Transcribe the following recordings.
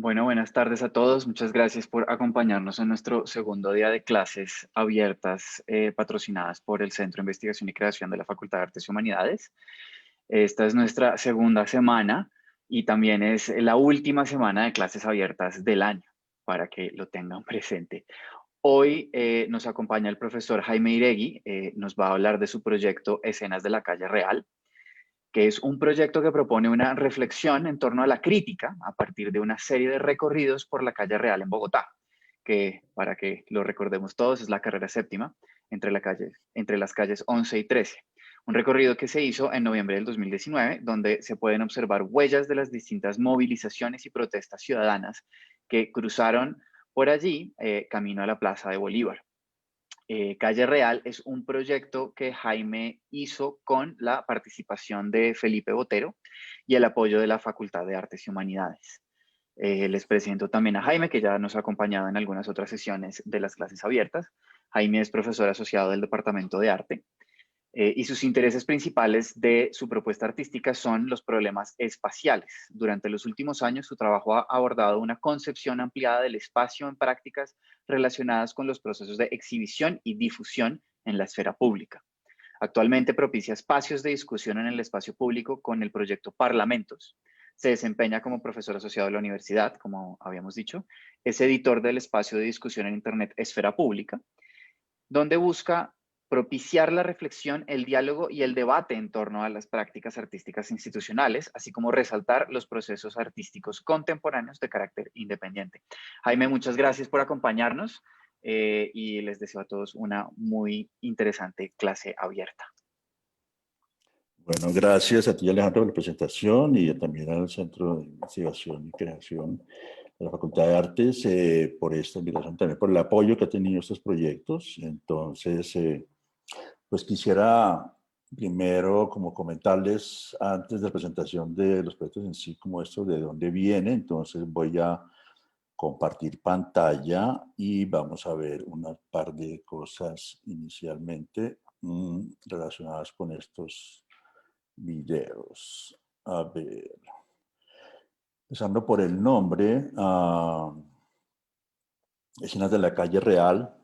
Bueno, buenas tardes a todos. Muchas gracias por acompañarnos en nuestro segundo día de clases abiertas patrocinadas por el Centro de Investigación y Creación de la Facultad de Artes y Humanidades. Esta es nuestra segunda semana y también es la última semana de clases abiertas del año, para que lo tengan presente. Hoy nos acompaña el profesor Jaime Iregui, nos va a hablar de su proyecto Escenas de la Calle Real, que es un proyecto que propone una reflexión en torno a la crítica a partir de una serie de recorridos por la calle Real en Bogotá, que para que lo recordemos todos es la carrera séptima entre las calles 11 y 13. Un recorrido que se hizo en noviembre del 2019, donde se pueden observar huellas de las distintas movilizaciones y protestas ciudadanas que cruzaron por allí camino a la Plaza de Bolívar. Calle Real es un proyecto que Jaime hizo con la participación de Felipe Botero y el apoyo de la Facultad de Artes y Humanidades. Les presento también a Jaime, que ya nos ha acompañado en algunas otras sesiones de las clases abiertas. Jaime es profesor asociado del Departamento de Arte y sus intereses principales de su propuesta artística son los problemas espaciales. Durante los últimos años, su trabajo ha abordado una concepción ampliada del espacio en prácticas relacionadas con los procesos de exhibición y difusión en la esfera pública. Actualmente propicia espacios de discusión en el espacio público con el proyecto Parlamentos. Se desempeña como profesor asociado de la universidad, como habíamos dicho. Es editor del espacio de discusión en Internet Esfera Pública, donde busca propiciar la reflexión, el diálogo y el debate en torno a las prácticas artísticas institucionales, así como resaltar los procesos artísticos contemporáneos de carácter independiente. Jaime, muchas gracias por acompañarnos y les deseo a todos una muy interesante clase abierta. Bueno, gracias a ti, Alejandro, por la presentación y también al Centro de Investigación y Creación de la Facultad de Artes por esta invitación, también por el apoyo que ha tenido estos proyectos. Entonces, pues quisiera primero como comentarles antes de la presentación de los proyectos en sí, como esto de dónde viene. Entonces voy a compartir pantalla y vamos a ver una par de cosas inicialmente relacionadas con estos videos. A ver, empezando por el nombre, Escenas de la Calle Real.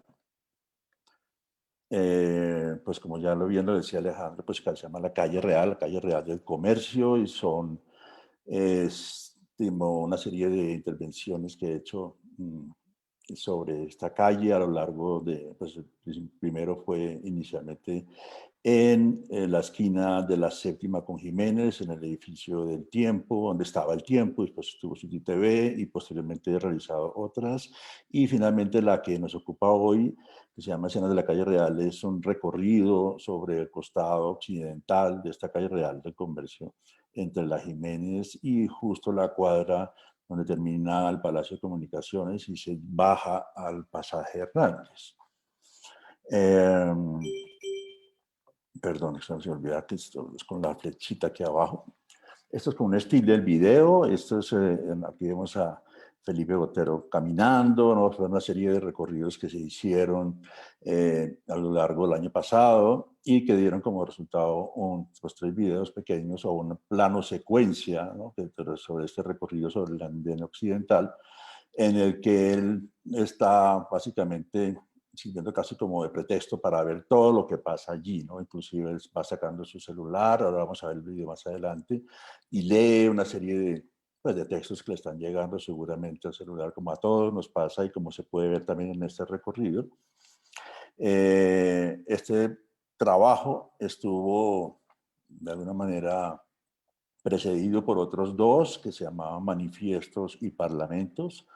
Pues como ya lo bien lo decía Alejandro, pues se llama la Calle Real del Comercio, y son una serie de intervenciones que he hecho sobre esta calle a lo largo de, pues primero fue inicialmente en la esquina de la Séptima con Jiménez, en el edificio del Tiempo, donde estaba el Tiempo, después estuvo City TV y posteriormente he realizado otras. Y finalmente la que nos ocupa hoy, que se llama Escenas de la Calle Real, es un recorrido sobre el costado occidental de esta calle Real del Comercio, entre la Jiménez y justo la cuadra donde termina el Palacio de Comunicaciones y se baja al pasaje Hernández. Perdón, se me olvidó que esto es con la flechita aquí abajo. Esto es con un estilo del video. Esto es, aquí vemos a Felipe Botero caminando, ¿no? Fue una serie de recorridos que se hicieron a lo largo del año pasado y que dieron como resultado pues, 3 videos pequeños o un plano secuencia, ¿no? Sobre este recorrido sobre el andén occidental, en el que él está básicamente sirviendo casi como de pretexto para ver todo lo que pasa allí, ¿no? Inclusive él va sacando su celular, ahora vamos a ver el video más adelante, y lee una serie de, pues, de textos que le están llegando seguramente al celular, como a todos nos pasa y como se puede ver también en este recorrido. Este trabajo estuvo de alguna manera precedido por otros 2 que se llamaban Manifiestos y Parlamentos,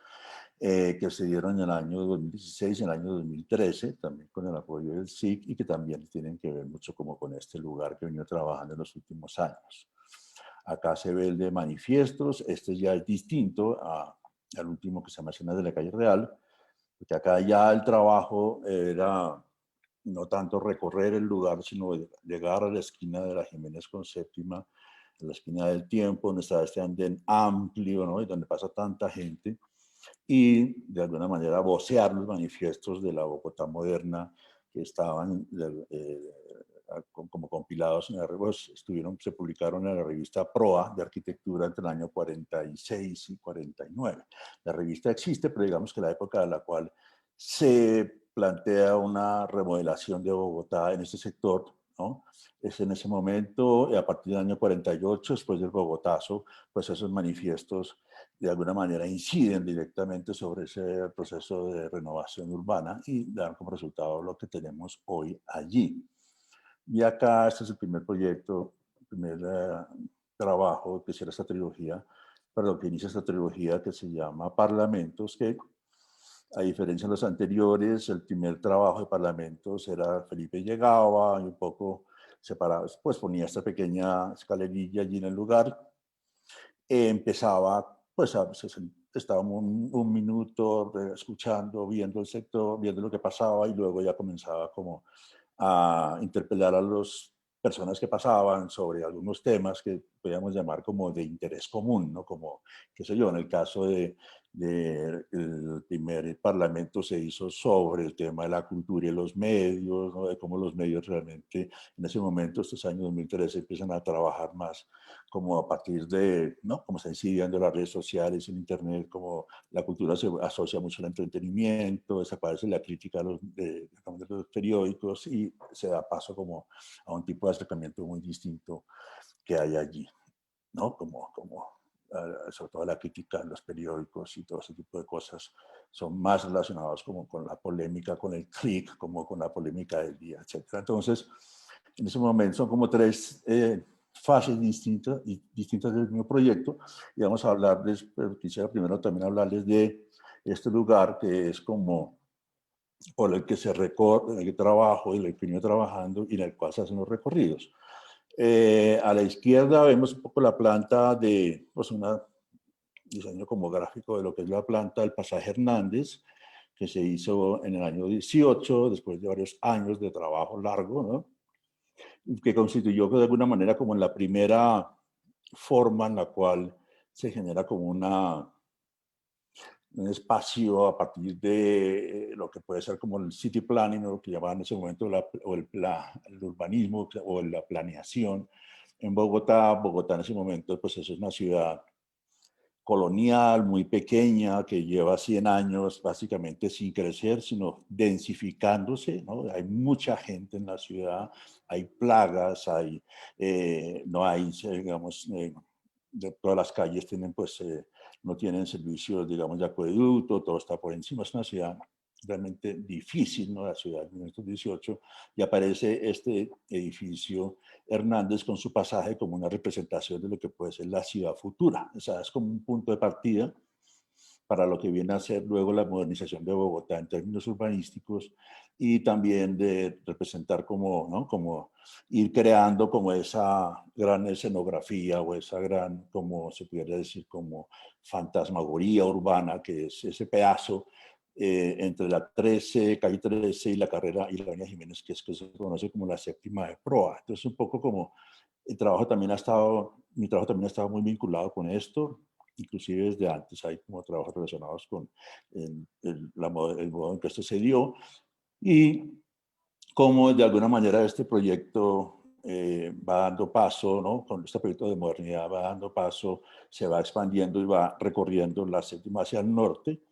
que se dieron en el año 2016 y en el año 2013, también con el apoyo del SIC, y que también tienen que ver mucho como con este lugar que he venido trabajando en los últimos años. Acá se ve el de Manifiestos, este ya es distinto al último que se llama Escenas de la Calle Real, porque acá ya el trabajo era no tanto recorrer el lugar, sino llegar a la esquina de la Jiménez con Séptima, en la esquina del Tiempo, donde está este andén amplio, ¿no? Y donde pasa tanta gente, y de alguna manera vocear los manifiestos de la Bogotá moderna que estaban como compilados en pues, se publicaron en la revista Proa de Arquitectura entre el año 46 y 49. La revista existe, pero digamos que la época en la cual se plantea una remodelación de Bogotá en este sector, ¿no? Es en ese momento, a partir del año 48, después del Bogotazo, pues esos manifiestos de alguna manera inciden directamente sobre ese proceso de renovación urbana y dan como resultado lo que tenemos hoy allí. Y acá este es el primer proyecto, el primer trabajo que hiciera esta trilogía, perdón, que inicia esta trilogía que se llama Parlamentos, que a diferencia de los anteriores, el primer trabajo de Parlamentos era Felipe llegaba y un poco separado, pues ponía esta pequeña escalerilla allí en el lugar, empezaba, pues estábamos un minuto escuchando, viendo el sector, viendo lo que pasaba y luego ya comenzaba como a interpelar a las personas que pasaban sobre algunos temas que podríamos llamar como de interés común, ¿no? Como, qué sé yo, en el caso el primer parlamento se hizo sobre el tema de la cultura y los medios, ¿no? De cómo los medios realmente en ese momento, estos años 2013, empiezan a trabajar más como a partir de, ¿no? Como se incidiendo las redes sociales, en internet, como la cultura se asocia mucho al entretenimiento, desaparece la crítica de los periódicos y se da paso como a un tipo de acercamiento muy distinto que hay allí, ¿no? Sobre todo la crítica en los periódicos y todo ese tipo de cosas son más relacionados como con la polémica, con el clic, como con la polémica del día, etc. Entonces, en ese momento son como tres fases distintas del mismo proyecto y vamos a hablarles, pero quisiera primero también hablarles de este lugar que es como por el que se recorre, en el que trabajo y el que vino trabajando y en el cual se hacen los recorridos. A la izquierda vemos un poco la planta de, pues un diseño como gráfico de lo que es la planta del pasaje Hernández, que se hizo en el año 18, después de varios años de trabajo largo, ¿no? Que constituyó de alguna manera como la primera forma en la cual se genera como un espacio a partir de lo que puede ser como el city planning, o lo que llamaban en ese momento el urbanismo o la planeación en Bogotá. Bogotá en ese momento pues eso es una ciudad colonial, muy pequeña, que lleva 100 años básicamente sin crecer, sino densificándose, ¿no? Hay mucha gente en la ciudad, hay plagas, no hay, digamos, de todas las calles tienen, pues, no tienen servicios, digamos, de acueducto, todo está por encima, es una ciudad realmente difícil, ¿no? La ciudad de 1918, y aparece este edificio Hernández con su pasaje como una representación de lo que puede ser la ciudad futura. O sea, es como un punto de partida para lo que viene a ser luego la modernización de Bogotá en términos urbanísticos y también de representar como, ¿no? Como ir creando como esa gran escenografía o esa gran, como se pudiera decir, como fantasmagoría urbana, que es ese pedazo entre la 13, calle 13 y la carrera y la avenida Jiménez, que se conoce como la séptima de proa. Entonces, un poco como mi trabajo también ha estado muy vinculado con esto, inclusive desde antes hay como trabajos relacionados con el modo en que esto se dio y cómo de alguna manera este proyecto va dando paso, ¿no? Con este proyecto de modernidad va dando paso, se va expandiendo y va recorriendo la séptima hacia el norte.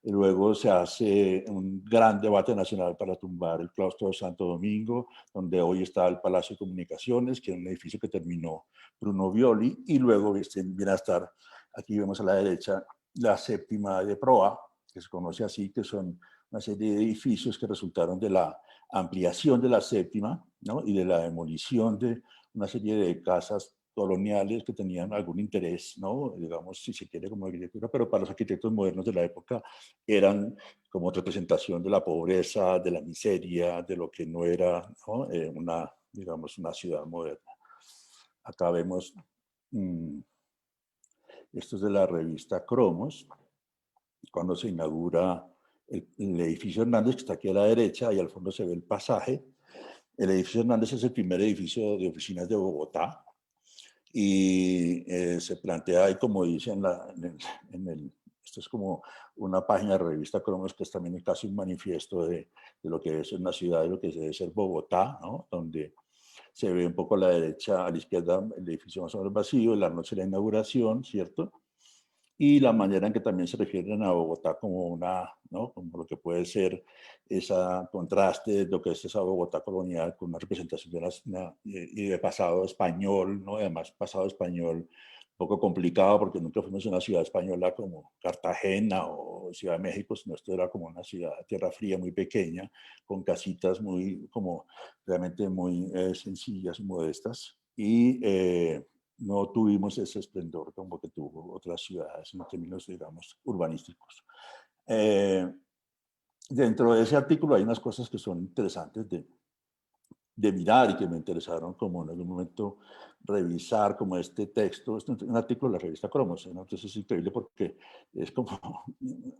Y luego se hace un gran debate nacional para tumbar el claustro de Santo Domingo, donde hoy está el Palacio de Comunicaciones, que es un edificio que terminó Bruno Violi, y luego viene a estar, aquí vemos a la derecha, la séptima de proa, que se conoce así, que son una serie de edificios que resultaron de la ampliación de la séptima, ¿no? Y de la demolición de una serie de casas coloniales que tenían algún interés, ¿no? Digamos, si se quiere, como arquitectura, pero para los arquitectos modernos de la época eran como representación de la pobreza, de la miseria, de lo que no era, ¿no? Digamos, una ciudad moderna. Acá vemos, esto es de la revista Cromos, cuando se inaugura el edificio Hernández, que está aquí a la derecha, y al fondo se ve el pasaje. El edificio Hernández es el primer edificio de oficinas de Bogotá, y se plantea ahí, como dice esto es como una página de revista Cromos, que es también casi un manifiesto de lo que es una ciudad, de lo que debe ser Bogotá, ¿no? Donde se ve un poco a la derecha, a la izquierda, el edificio más o menos vacío, la noche de la inauguración, ¿cierto? Y la manera en que también se refieren a Bogotá como una, ¿no? Como lo que puede ser ese contraste de lo que es esa Bogotá colonial con una representación de y de pasado español, ¿no? Además, pasado español un poco complicado porque nunca fuimos una ciudad española como Cartagena o Ciudad de México, sino esto era como una ciudad de tierra fría muy pequeña, con casitas muy, como realmente muy sencillas y modestas. Y no tuvimos ese esplendor como que tuvo otras ciudades en términos, digamos, urbanísticos. Eh, Dentro de ese artículo hay unas cosas que son interesantes de mirar y que me interesaron como en algún momento revisar como este texto, es un artículo de la revista Cromos, ¿no? Entonces es increíble porque es como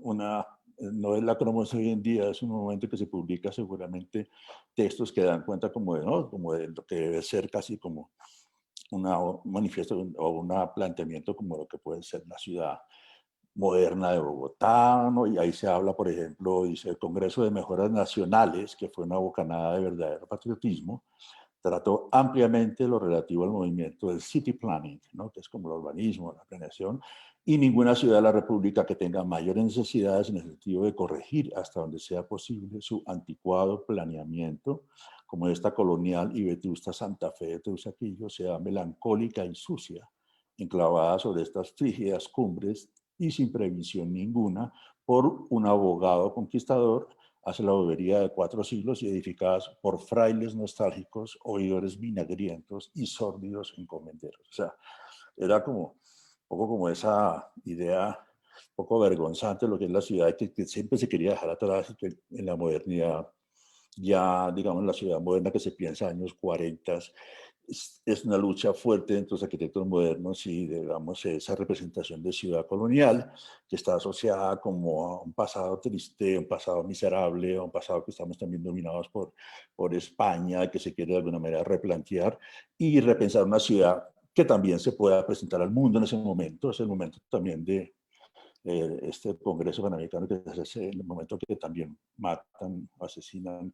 una, no es la Cromos hoy en día, es un momento que se publica seguramente textos que dan cuenta como de, ¿no? Como de lo que debe ser casi como un manifiesto o un planteamiento como lo que puede ser la ciudad moderna de Bogotá, ¿no? Y ahí se habla, por ejemplo, dice el Congreso de Mejoras Nacionales, que fue una bocanada de verdadero patriotismo, trató ampliamente lo relativo al movimiento del city planning, ¿no? Que es como el urbanismo, la planeación, y ninguna ciudad de la República que tenga mayores necesidades en el sentido de corregir hasta donde sea posible su anticuado planeamiento, como esta colonial y vetusta Santa Fe de Teusaquillo, sea melancólica y sucia, enclavada sobre estas frígidas cumbres y sin previsión ninguna por un abogado conquistador hace la bobería de 4 siglos y edificadas por frailes nostálgicos, oidores vinagrientos y sórdidos encomenderos. O sea, era como un poco como esa idea un poco vergonzante de lo que es la ciudad que siempre se quería dejar atrás y que en la modernidad, ya digamos la ciudad moderna que se piensa años 40, es una lucha fuerte entre los arquitectos modernos y, digamos, esa representación de ciudad colonial que está asociada como a un pasado triste, un pasado miserable, a un pasado que estamos también dominados por España, que se quiere de alguna manera replantear y repensar una ciudad que también se pueda presentar al mundo en ese momento. Es el momento también de este Congreso Panamericano que se hace en el momento que también matan, asesinan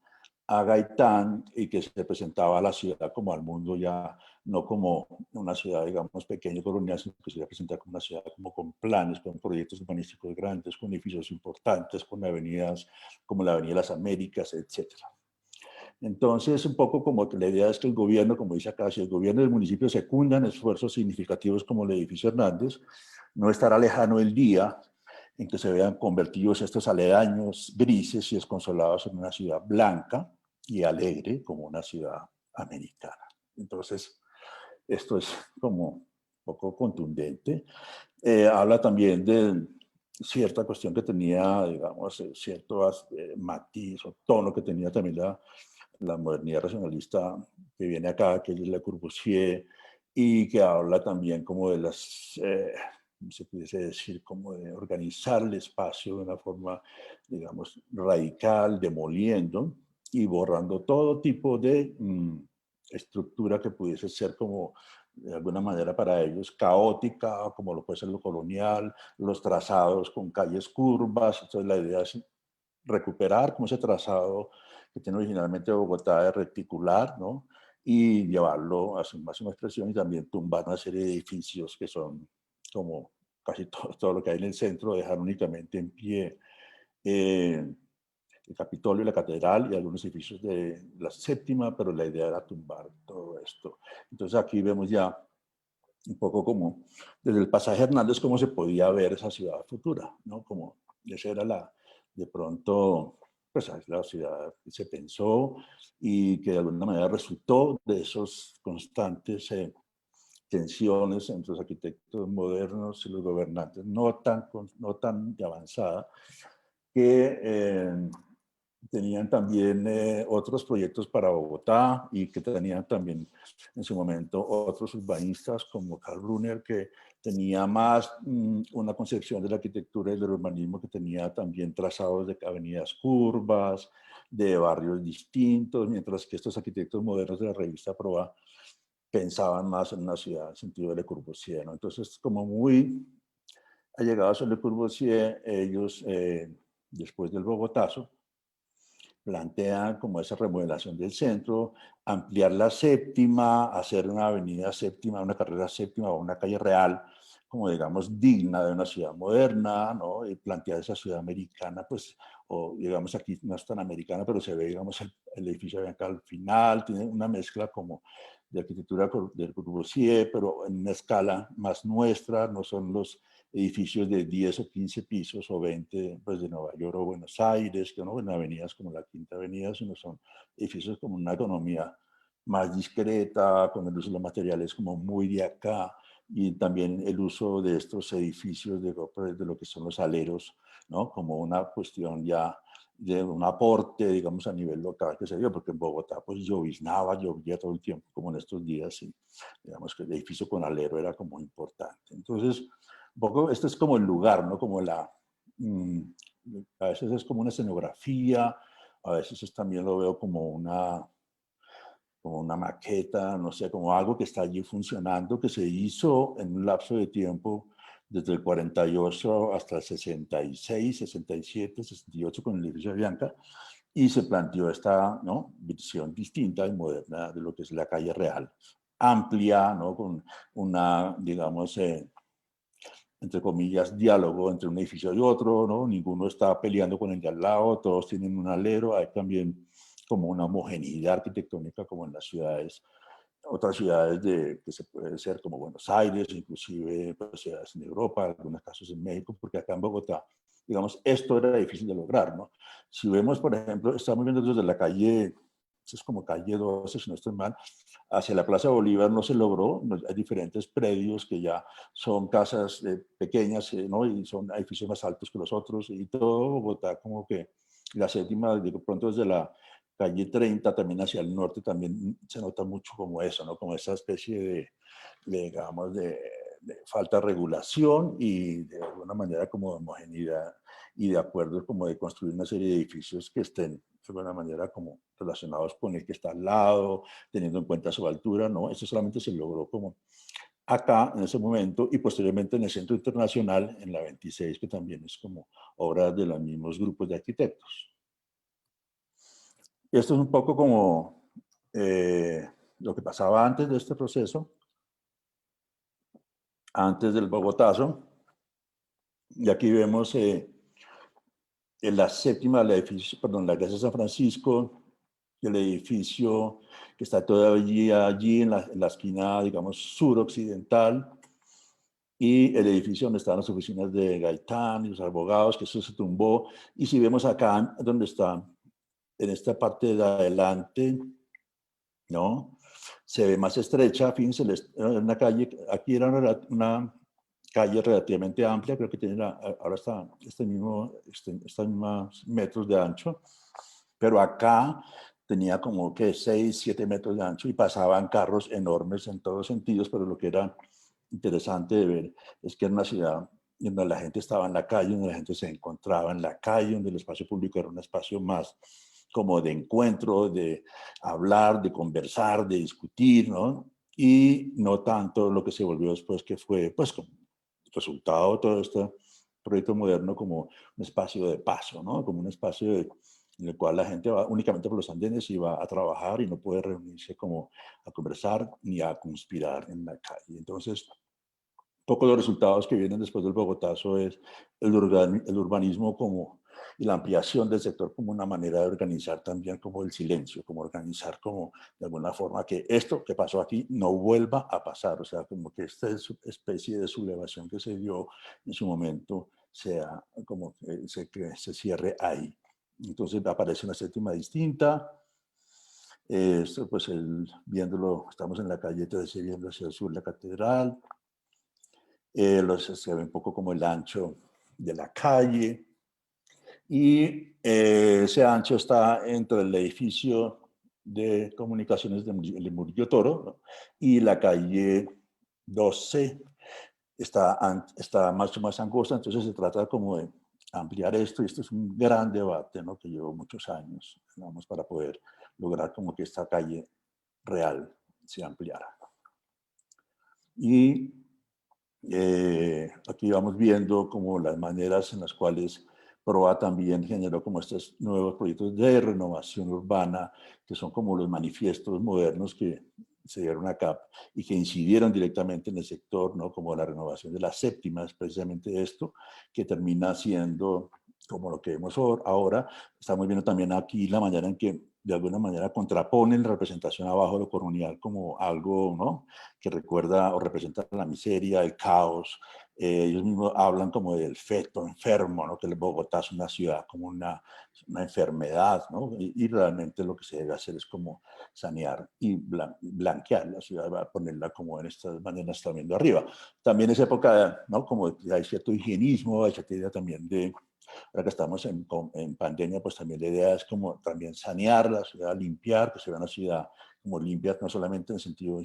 a Gaitán y que se presentaba a la ciudad como al mundo ya no como una ciudad, digamos, pequeña colonial, sino que se iba a presentar como una ciudad como con planes, con proyectos urbanísticos grandes, con edificios importantes, con avenidas como la Avenida de las Américas, etcétera. Entonces, un poco como que la idea es que el gobierno, como dice acá, si el gobierno del municipio secundan esfuerzos significativos como el edificio Hernández, no estará lejano el día en que se vean convertidos estos aledaños grises y desconsolados en una ciudad blanca y alegre como una ciudad americana. Entonces, esto es como un poco contundente. Habla también de cierta cuestión que tenía, digamos, cierto matiz o tono que tenía también la modernidad racionalista que viene acá, que es Le Corbusier, y que habla también como de las, se pudiese decir, como de organizar el espacio de una forma, digamos, radical, demoliendo y borrando todo tipo de estructura que pudiese ser como de alguna manera para ellos caótica, como lo puede ser lo colonial, los trazados con calles curvas. Entonces la idea es recuperar como ese trazado que tiene originalmente Bogotá de reticular, ¿no? Y llevarlo a su máxima expresión y también tumbar una serie de edificios que son como casi todo lo que hay en el centro, dejar únicamente en pie el Capitolio, la Catedral y algunos edificios de la séptima, pero la idea era tumbar todo esto. Entonces aquí vemos ya un poco como desde el pasaje Hernández cómo se podía ver esa ciudad futura, ¿no? Como esa era la, de pronto, pues la ciudad que se pensó y que de alguna manera resultó de esos constantes tensiones entre los arquitectos modernos y los gobernantes, no tan de avanzada, que tenían también otros proyectos para Bogotá y que tenían también en su momento otros urbanistas como Karl Brunner, que tenía más una concepción de la arquitectura y del urbanismo que tenía también trazados de avenidas curvas, de barrios distintos, mientras que estos arquitectos modernos de la revista Proa pensaban más en una ciudad en sentido de Le Corbusier, ¿no? Entonces, como muy allegados a Le Corbusier, ellos, después del Bogotazo, plantean como esa remodelación del centro, ampliar la séptima, hacer una avenida séptima, una carrera séptima o una calle real, como digamos digna de una ciudad moderna, ¿no? Y plantear esa ciudad americana, pues, o digamos aquí no es tan americana, pero se ve, digamos, el edificio de acá al final, tiene una mezcla como de arquitectura del Corbusier, pero en una escala más nuestra, no son los edificios de 10 o 15 pisos o 20 pues, de Nueva York o Buenos Aires, que no en avenidas como la Quinta Avenida, sino son edificios como una economía más discreta, con el uso de los materiales como muy de acá, y también el uso de estos edificios de lo que son los aleros, ¿no? Como una cuestión ya de un aporte, digamos, a nivel local que se dio, porque en Bogotá pues llovía todo el tiempo, como en estos días, y digamos que el edificio con alero era como importante. Entonces, un poco, este es como el lugar, ¿no? Como mmm, a veces es como una escenografía, a veces también lo veo como una maqueta, no sé, como algo que está allí funcionando, que se hizo en un lapso de tiempo desde el 48 hasta el 66, 67, 68 con el edificio de Bianca, y se planteó esta, ¿no?, visión distinta y moderna de lo que es la calle real, amplia, ¿no?, con una, digamos, entre comillas, diálogo entre un edificio y otro, ¿no? Ninguno está peleando con el de al lado, todos tienen un alero, hay también como una homogeneidad arquitectónica como en las ciudades, otras ciudades que se puede ser como Buenos Aires, inclusive pues, ciudades en Europa, en algunos casos en México, porque acá en Bogotá, digamos, esto era difícil de lograr, ¿no? Si vemos, por ejemplo, estamos viendo desde la calle, eso es como calle 12, si no estoy mal, hacia la Plaza Bolívar no se logró, hay diferentes predios que ya son casas pequeñas, ¿no? Y son edificios más altos que los otros, y todo Bogotá como que la séptima, de pronto desde la calle 30 también hacia el norte también se nota mucho como eso, ¿no? Como esa especie digamos, de falta de regulación y de alguna manera como de homogeneidad y de acuerdo como de construir una serie de edificios que estén de alguna manera como relacionados con el que está al lado, teniendo en cuenta su altura, ¿no? Eso solamente se logró como acá en ese momento y posteriormente en el Centro Internacional en la 26, que también es como obra de los mismos grupos de arquitectos. Esto es un poco como lo que pasaba antes de este proceso, antes del Bogotazo, y aquí vemos en la séptima, el edificio, perdón, la Iglesia de San Francisco, el edificio que está todavía allí en la esquina, digamos, suroccidental, y el edificio donde estaban las oficinas de Gaitán y los abogados, que eso se tumbó. Y si vemos acá, donde está, en esta parte de adelante, ¿no? Se ve más estrecha, fíjense, una calle, aquí era una calle relativamente amplia, creo que tiene ahora está estos mismos metros de ancho, pero acá tenía como que 6, 7 metros de ancho y pasaban carros enormes en todos sentidos, pero lo que era interesante de ver es que era una ciudad donde la gente estaba en la calle, donde la gente se encontraba en la calle, donde el espacio público era un espacio más como de encuentro, de hablar, de conversar, de discutir, ¿no? Y no tanto lo que se volvió después, que fue, pues, como resultado de todo este proyecto moderno, como un espacio de paso, ¿no? Como un espacio en el cual la gente va únicamente por los andenes y va a trabajar y no puede reunirse como a conversar ni a conspirar en la calle. Entonces, poco los resultados que vienen después del Bogotazo es el urbanismo como, y la ampliación del sector como una manera de organizar también como el silencio, como organizar como de alguna forma que esto que pasó aquí no vuelva a pasar, o sea, como que esta especie de sublevación que se dio en su momento sea como que se cierre ahí. Entonces aparece una séptima distinta, esto pues viéndolo, estamos en la calle 13 viendo hacia el sur la catedral, se ve un poco como el ancho de la calle y ese ancho está entre el edificio de comunicaciones de Murillo Toro, ¿no? Y la calle 12 está mucho más angosta, entonces se trata como de ampliar esto y esto es un gran debate, ¿no? Que llevó muchos años, digamos, para poder lograr como que esta calle real se ampliara. Y aquí vamos viendo como las maneras en las cuales Proa también generó como estos nuevos proyectos de renovación urbana, que son como los manifiestos modernos que se dieron acá y que incidieron directamente en el sector, ¿no? Como la renovación de la séptima, es precisamente esto, que termina siendo como lo que vemos ahora. Estamos viendo también aquí la manera en que de alguna manera contraponen la representación abajo de lo colonial como algo, ¿no? Que recuerda o representa la miseria, el caos. Ellos mismos hablan como del feto enfermo, ¿no? Que Bogotá es una ciudad como una enfermedad, ¿no? Y realmente lo que se debe hacer es como sanear y blanquear la ciudad, va a ponerla como en estas maneras está viendo arriba. También es época, ¿no? Como hay cierto higienismo, hay cierta idea también de, ahora que estamos en pandemia, pues también la idea es como también sanear la ciudad, limpiar, que se vea una ciudad como limpia, no solamente en el sentido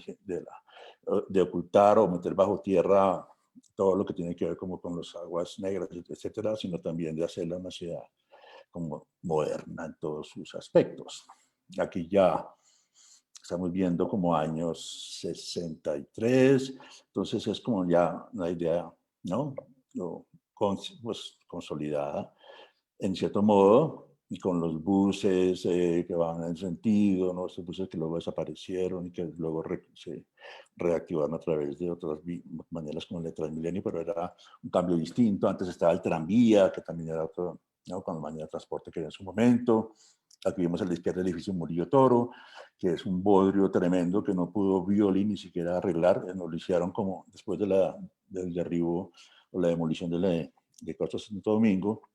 de ocultar o meter bajo tierra todo lo que tiene que ver como con las aguas negras, etcétera, sino también de hacerla una ciudad como moderna en todos sus aspectos. Aquí ya estamos viendo como años 63, entonces es como ya una idea, ¿no? Pues, consolidada en cierto modo, y con los buses que van en sentido, ¿no? Estos buses que luego desaparecieron y que luego se reactivaron a través de otras maneras como el de Transmilenio, pero era un cambio distinto. Antes estaba el tranvía, que también era otro, ¿no? Con la manera de transporte que era en su momento. Aquí vemos a la izquierda el edificio Murillo Toro, que es un bodrio tremendo que no pudo Violi ni siquiera arreglar. No lo hicieron como después del derribo o la demolición de Costa Santo Domingo,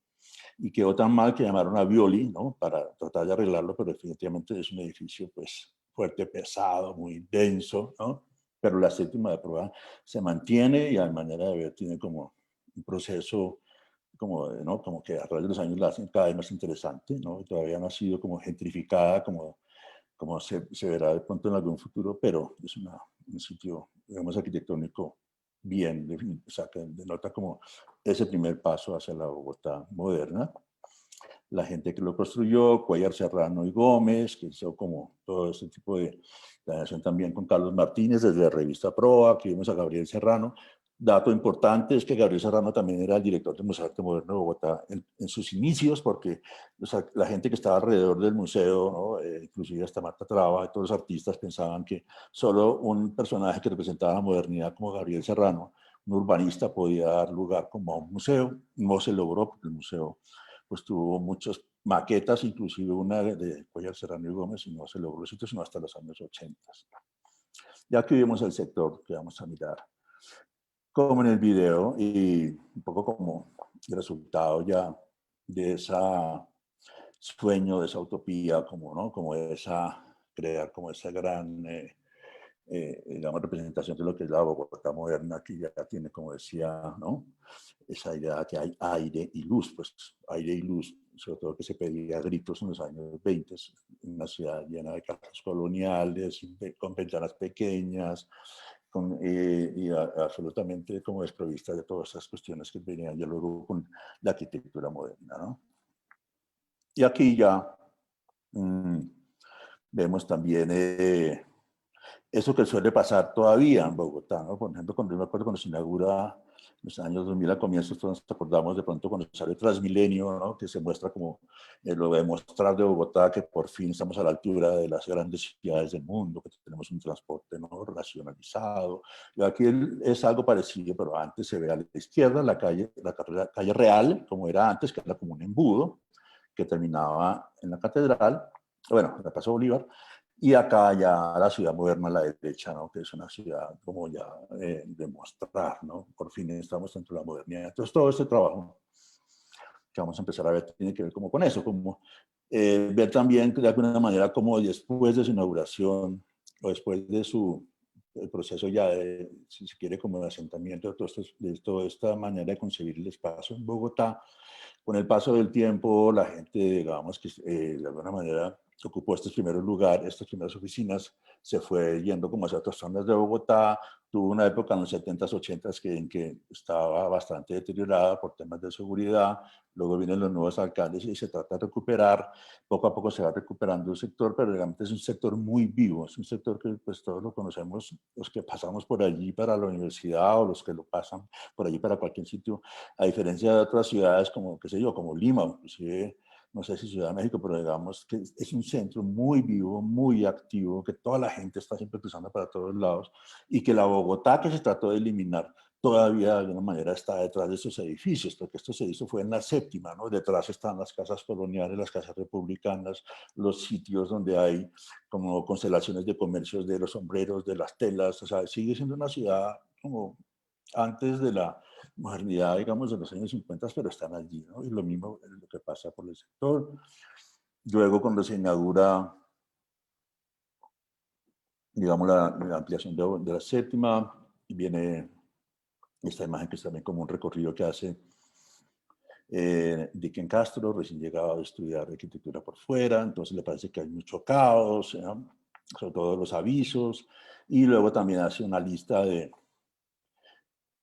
y quedó tan mal que llamaron a Violi, ¿no? Para tratar de arreglarlo, pero definitivamente es un edificio pues fuerte, pesado, muy denso, ¿no? Pero la séptima de prueba se mantiene y a manera de ver tiene como un proceso como, ¿no? Como que a través de los años la hacen cada vez más interesante, ¿no? Todavía no ha sido como gentrificada, como se verá de pronto en algún futuro, pero es un sitio, digamos, arquitectónico bien definido, o sea, que denota como ese primer paso hacia la Bogotá moderna. La gente que lo construyó, Cuellar Serrano y Gómez, que hizo como todo ese tipo de planeación también con Carlos Martínez desde la revista Proa, aquí vemos a Gabriel Serrano. Dato importante es que Gabriel Serrano también era el director del Museo de Arte Moderno de Bogotá en sus inicios, porque la gente que estaba alrededor del museo, ¿no? Inclusive hasta Marta Traba y todos los artistas pensaban que solo un personaje que representaba la modernidad como Gabriel Serrano, un urbanista, podía dar lugar como a un museo. No se logró porque el museo pues tuvo muchas maquetas, inclusive una de Cuellar Serrano y Gómez, y no se logró el sitio sino hasta los años 80. Ya que vimos el sector que vamos a mirar, como en el video, y un poco como el resultado ya de ese sueño, de esa utopía, como, ¿no? Como esa, crear como esa gran, digamos, representación de lo que es la Bogotá moderna, que ya tiene, como decía, ¿no? Esa idea que hay aire y luz, pues aire y luz, sobre todo que se pedía a gritos en los años 20, en una ciudad llena de casas coloniales, con ventanas pequeñas, y absolutamente como desprovista de todas esas cuestiones que venían ya luego con la arquitectura moderna, ¿no? Y aquí ya mmm, vemos también eso que suele pasar todavía en Bogotá, ¿no? Por ejemplo, cuando yo me acuerdo cuando se inaugura en los años 2000 a comienzos, todos nos acordamos de pronto cuando sale Transmilenio, ¿no? Que se muestra como lo de mostrar de Bogotá, que por fin estamos a la altura de las grandes ciudades del mundo, que tenemos un transporte, ¿no? Racionalizado. Y aquí es algo parecido, pero antes se ve a la izquierda la calle Real, como era antes, que era como un embudo, que terminaba en la catedral, bueno, en la Plaza Bolívar, y acá ya la ciudad moderna a la derecha, ¿no? Que es una ciudad como ya de mostrar, ¿no? Por fin estamos dentro de la modernidad. Entonces todo este trabajo que vamos a empezar a ver tiene que ver como con eso, como ver también de alguna manera como después de su inauguración o después de el proceso ya de, si se quiere, como de asentamiento de toda esta manera de concebir el espacio en Bogotá, con el paso del tiempo la gente, digamos que de alguna manera ocupó estos primeras oficinas, se fue yendo como hacia otras zonas de Bogotá, tuvo una época en los 70s, 80s en que estaba bastante deteriorada por temas de seguridad, luego vienen los nuevos alcaldes y se trata de recuperar, poco a poco se va recuperando el sector, pero realmente es un sector muy vivo, es un sector que pues todos lo conocemos, los que pasamos por allí para la universidad o los que lo pasan por allí para cualquier sitio, a diferencia de otras ciudades como, qué sé yo, como Lima, inclusive no sé si Ciudad de México, pero digamos que es un centro muy vivo, muy activo, que toda la gente está siempre cruzando para todos lados y que la Bogotá que se trató de eliminar todavía de alguna manera está detrás de estos edificios, porque esto se hizo fue en la séptima, ¿no? Detrás están las casas coloniales, las casas republicanas, los sitios donde hay como constelaciones de comercios de los sombreros, de las telas, o sea, sigue siendo una ciudad como antes de la modernidad, digamos, de los años 50, pero están allí, ¿no? Y lo mismo es lo que pasa por el sector. Luego, cuando se inaugura, digamos, la ampliación de la séptima, viene esta imagen que es también como un recorrido que hace Dicken Castro, recién llegado a estudiar arquitectura por fuera, entonces le parece que hay mucho caos, ¿no? Sobre todo los avisos, y luego también hace una lista de,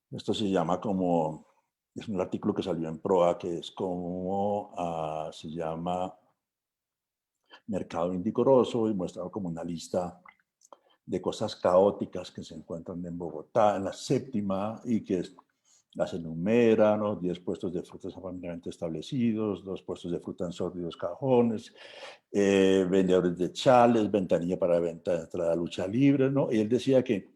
esto se llama como, es un artículo que salió en Proa, que es como, se llama Mercado Indicoroso, y muestra como una lista de cosas caóticas que se encuentran en Bogotá, en la séptima, y que las enumeran, ¿no? 10 puestos de frutas familiarmente establecidos, 2 puestos de fruta en sórdidos cajones, vendedores de chales, ventanilla para venta de entrada a lucha libre, ¿no? Y él decía que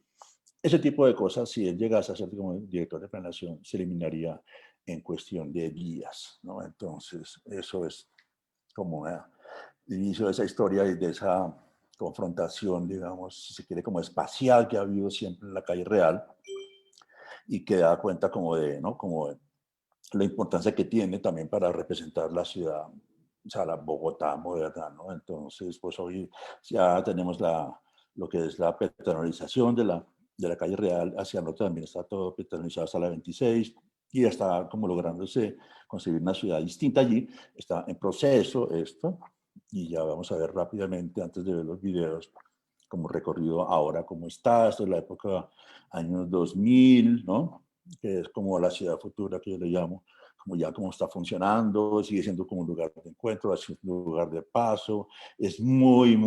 ese tipo de cosas, si él llegase a ser como director de planeación, se eliminaría en cuestión de días, ¿no? Entonces, eso es como el inicio de esa historia y de esa confrontación, digamos, si se quiere, como espacial que ha habido siempre en la calle real y que da cuenta como de, ¿no? Como de la importancia que tiene también para representar la ciudad, o sea, la Bogotá moderna, ¿no? Entonces, pues hoy ya tenemos lo que es la peatonalización de la calle real hacia el norte, también está todo peatonalizado hasta la 26 y está como lográndose conseguir una ciudad distinta allí, está en proceso esto y ya vamos a ver rápidamente antes de ver los videos como recorrido ahora cómo está, esto es la época años 2000, ¿no? Que es como la ciudad futura que yo le llamo, como ya cómo está funcionando, sigue siendo como un lugar de encuentro, es un lugar de paso, es muy,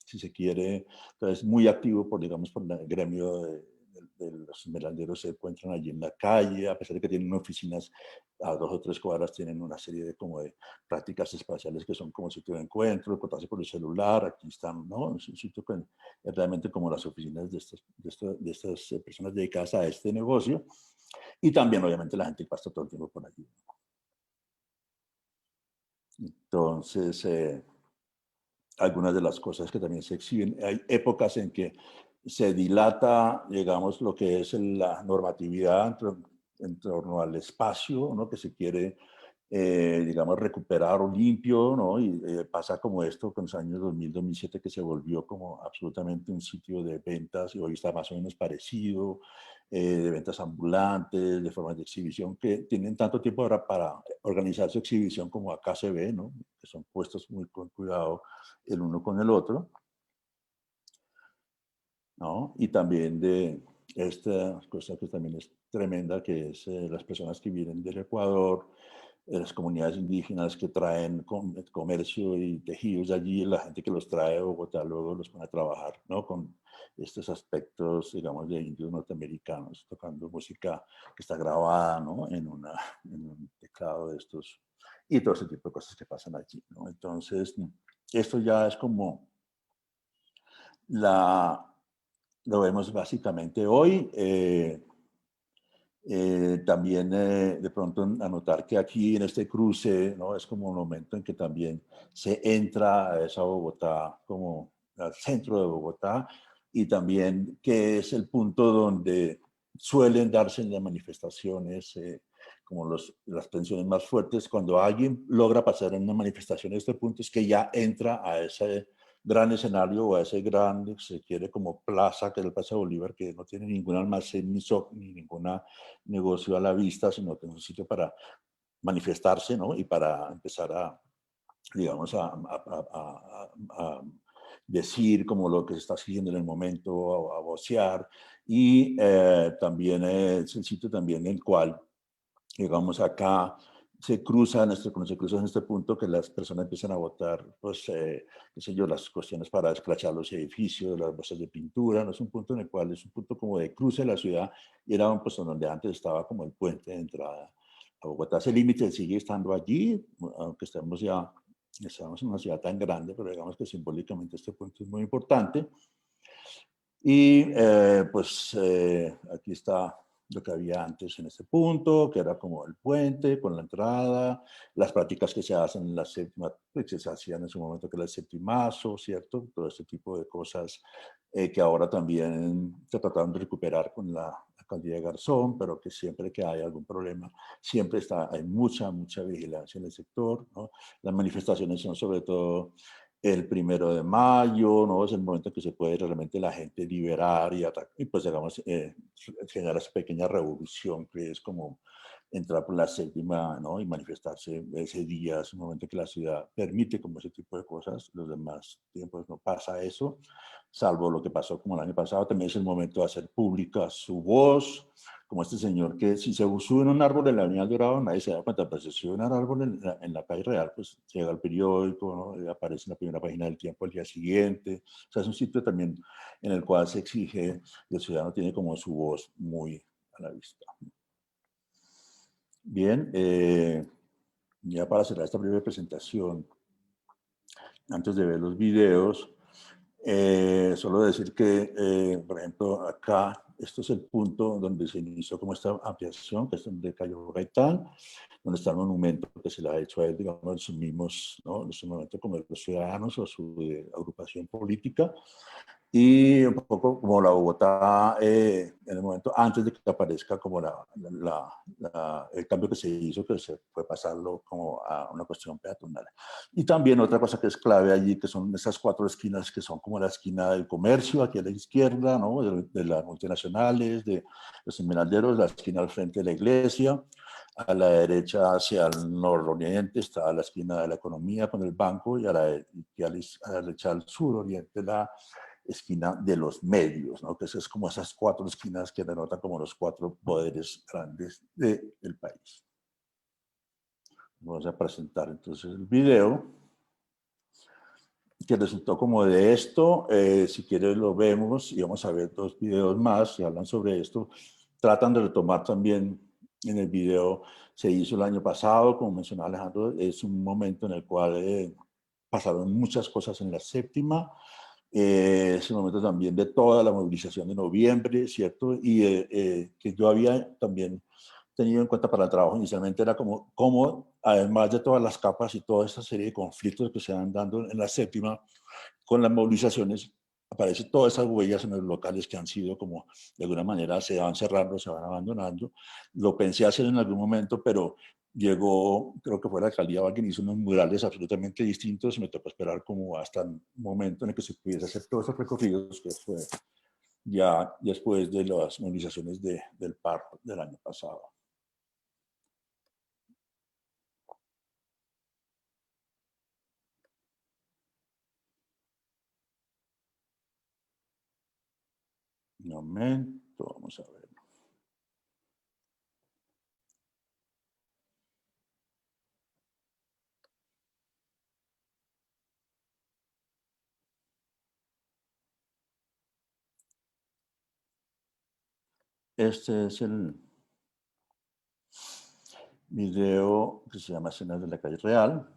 si se quiere, entonces muy activo por, digamos, por el gremio de los melanderos se encuentran allí en la calle, a pesar de que tienen oficinas a 2 o 3 cuadras, tienen una serie de como de prácticas espaciales que son como sitio de encuentro, encontrarse por el celular, aquí están, ¿no? Es un sitio que es realmente como las oficinas de estas personas dedicadas a este negocio y también obviamente la gente pasa todo el tiempo por allí. Entonces, algunas de las cosas que también se exhiben, hay épocas en que se dilata, digamos, lo que es la normatividad en torno al espacio, ¿no? Que se quiere digamos, recuperar o limpio, ¿no? Y pasa como esto con los años 2000, 2007, que se volvió como absolutamente un sitio de ventas y hoy está más o menos parecido, de ventas ambulantes, de formas de exhibición, que tienen tanto tiempo ahora para organizar su exhibición como acá se ve, ¿no? Que son puestos muy con cuidado el uno con el otro, ¿no? Y también de esta cosa que también es tremenda, que es las personas que vienen del Ecuador, las comunidades indígenas que traen comercio y tejidos de allí, la gente que los trae a Bogotá luego los pone a trabajar, ¿no? Con estos aspectos, digamos, de indios norteamericanos, tocando música que está grabada, ¿no? En un teclado de estos, y todo ese tipo de cosas que pasan allí, ¿no? Entonces, esto ya es como la, lo vemos básicamente hoy. También de pronto anotar que aquí en este cruce, ¿no? Es como un momento en que también se entra a esa Bogotá como al centro de Bogotá y también que es el punto donde suelen darse las manifestaciones, como las tensiones más fuertes. Cuando alguien logra pasar en una manifestación a este punto es que ya entra a ese gran escenario o a ese gran, se quiere como plaza, que es el Plaza Bolívar, que no tiene ningún almacén ni ninguna negocio a la vista, sino que es un sitio para manifestarse, ¿no? Y para empezar digamos, a decir como lo que se está haciendo en el momento, a vocear, y también es el sitio también en el cual, digamos, acá cuando se cruza en este punto que las personas empiezan a votar, pues, qué sé yo, las cuestiones para escrachar los edificios, las bolsas de pintura, no es un punto en el cual es un punto como de cruce de la ciudad, y era un puesto donde antes estaba como el puente de entrada a Bogotá. Ese límite sigue estando allí, aunque estamos en una ciudad tan grande, pero digamos que simbólicamente este punto es muy importante. Y pues aquí está lo que había antes en este punto, que era como el puente con la entrada, las prácticas que se hacen en la séptima, que se hacían en su momento, que era el septimazo, ¿cierto? Todo este tipo de cosas que ahora también se trataron de recuperar con la alcaldía de Garzón, pero que siempre que hay algún problema, siempre hay mucha vigilancia en el sector, ¿no? Las manifestaciones son sobre todo el 1 de mayo, ¿no? Es el momento en que se puede realmente la gente liberar y pues digamos, generar esa pequeña revolución que es como entrar por la séptima, ¿no? Y manifestarse ese día, es un momento que la ciudad permite como ese tipo de cosas, los demás tiempos no pasa eso, salvo lo que pasó como el año pasado, también es el momento de hacer pública su voz, como este señor que si se sube en un árbol en la avenida Dorado, nadie se da cuenta, pero si se sube en un árbol en la calle real, pues llega al periódico, ¿no? Aparece en la primera página del Tiempo al día siguiente. O sea, es un sitio también en el cual se exige, y el ciudadano tiene como su voz muy a la vista. Bien, ya para cerrar esta breve presentación, antes de ver los videos, solo decir que, por ejemplo, acá, esto es el punto donde se inició como esta ampliación, que es donde cayó Gaitán, donde está el monumento que se le ha hecho a él, digamos, en sus mismos, ¿no? En su momento como los ciudadanos o su agrupación política. Y un poco como la Bogotá en el momento antes de que aparezca como el cambio que se hizo, que se fue pasarlo como a una cuestión peatonal. Y también otra cosa que es clave allí, que son esas 4 esquinas que son como la esquina del comercio, aquí a la izquierda, ¿no? De las multinacionales, de los esmeralderos, la esquina al frente de la iglesia, a la derecha hacia el nororiente está la esquina de la economía con el banco y a la derecha al suroriente la esquina de los medios, ¿no? Que es como esas 4 esquinas que denotan como los 4 poderes grandes del país. Vamos a presentar entonces el video que resultó como de esto. Si quieres lo vemos y vamos a ver 2 videos más que hablan sobre esto. Tratan de retomar también en el video, se hizo el año pasado, como mencionaba Alejandro, es un momento en el cual pasaron muchas cosas en la séptima. Es el momento también de toda la movilización de noviembre, ¿cierto? Y que yo había también tenido en cuenta para el trabajo inicialmente era como además de todas las capas y toda esta serie de conflictos que se van dando en la séptima, con las movilizaciones, aparecen todas esas huellas en los locales que han sido como, de alguna manera, se van cerrando, se van abandonando. Lo pensé hacer en algún momento, pero llegó, creo que fue la alcaldía, alguien hizo unos murales absolutamente distintos y me tocó esperar como hasta el momento en el que se pudiese hacer todos esos recorridos, que fue ya después de las movilizaciones del paro del año pasado. Un momento, vamos a ver. Este es el video que se llama Escenas de la calle real.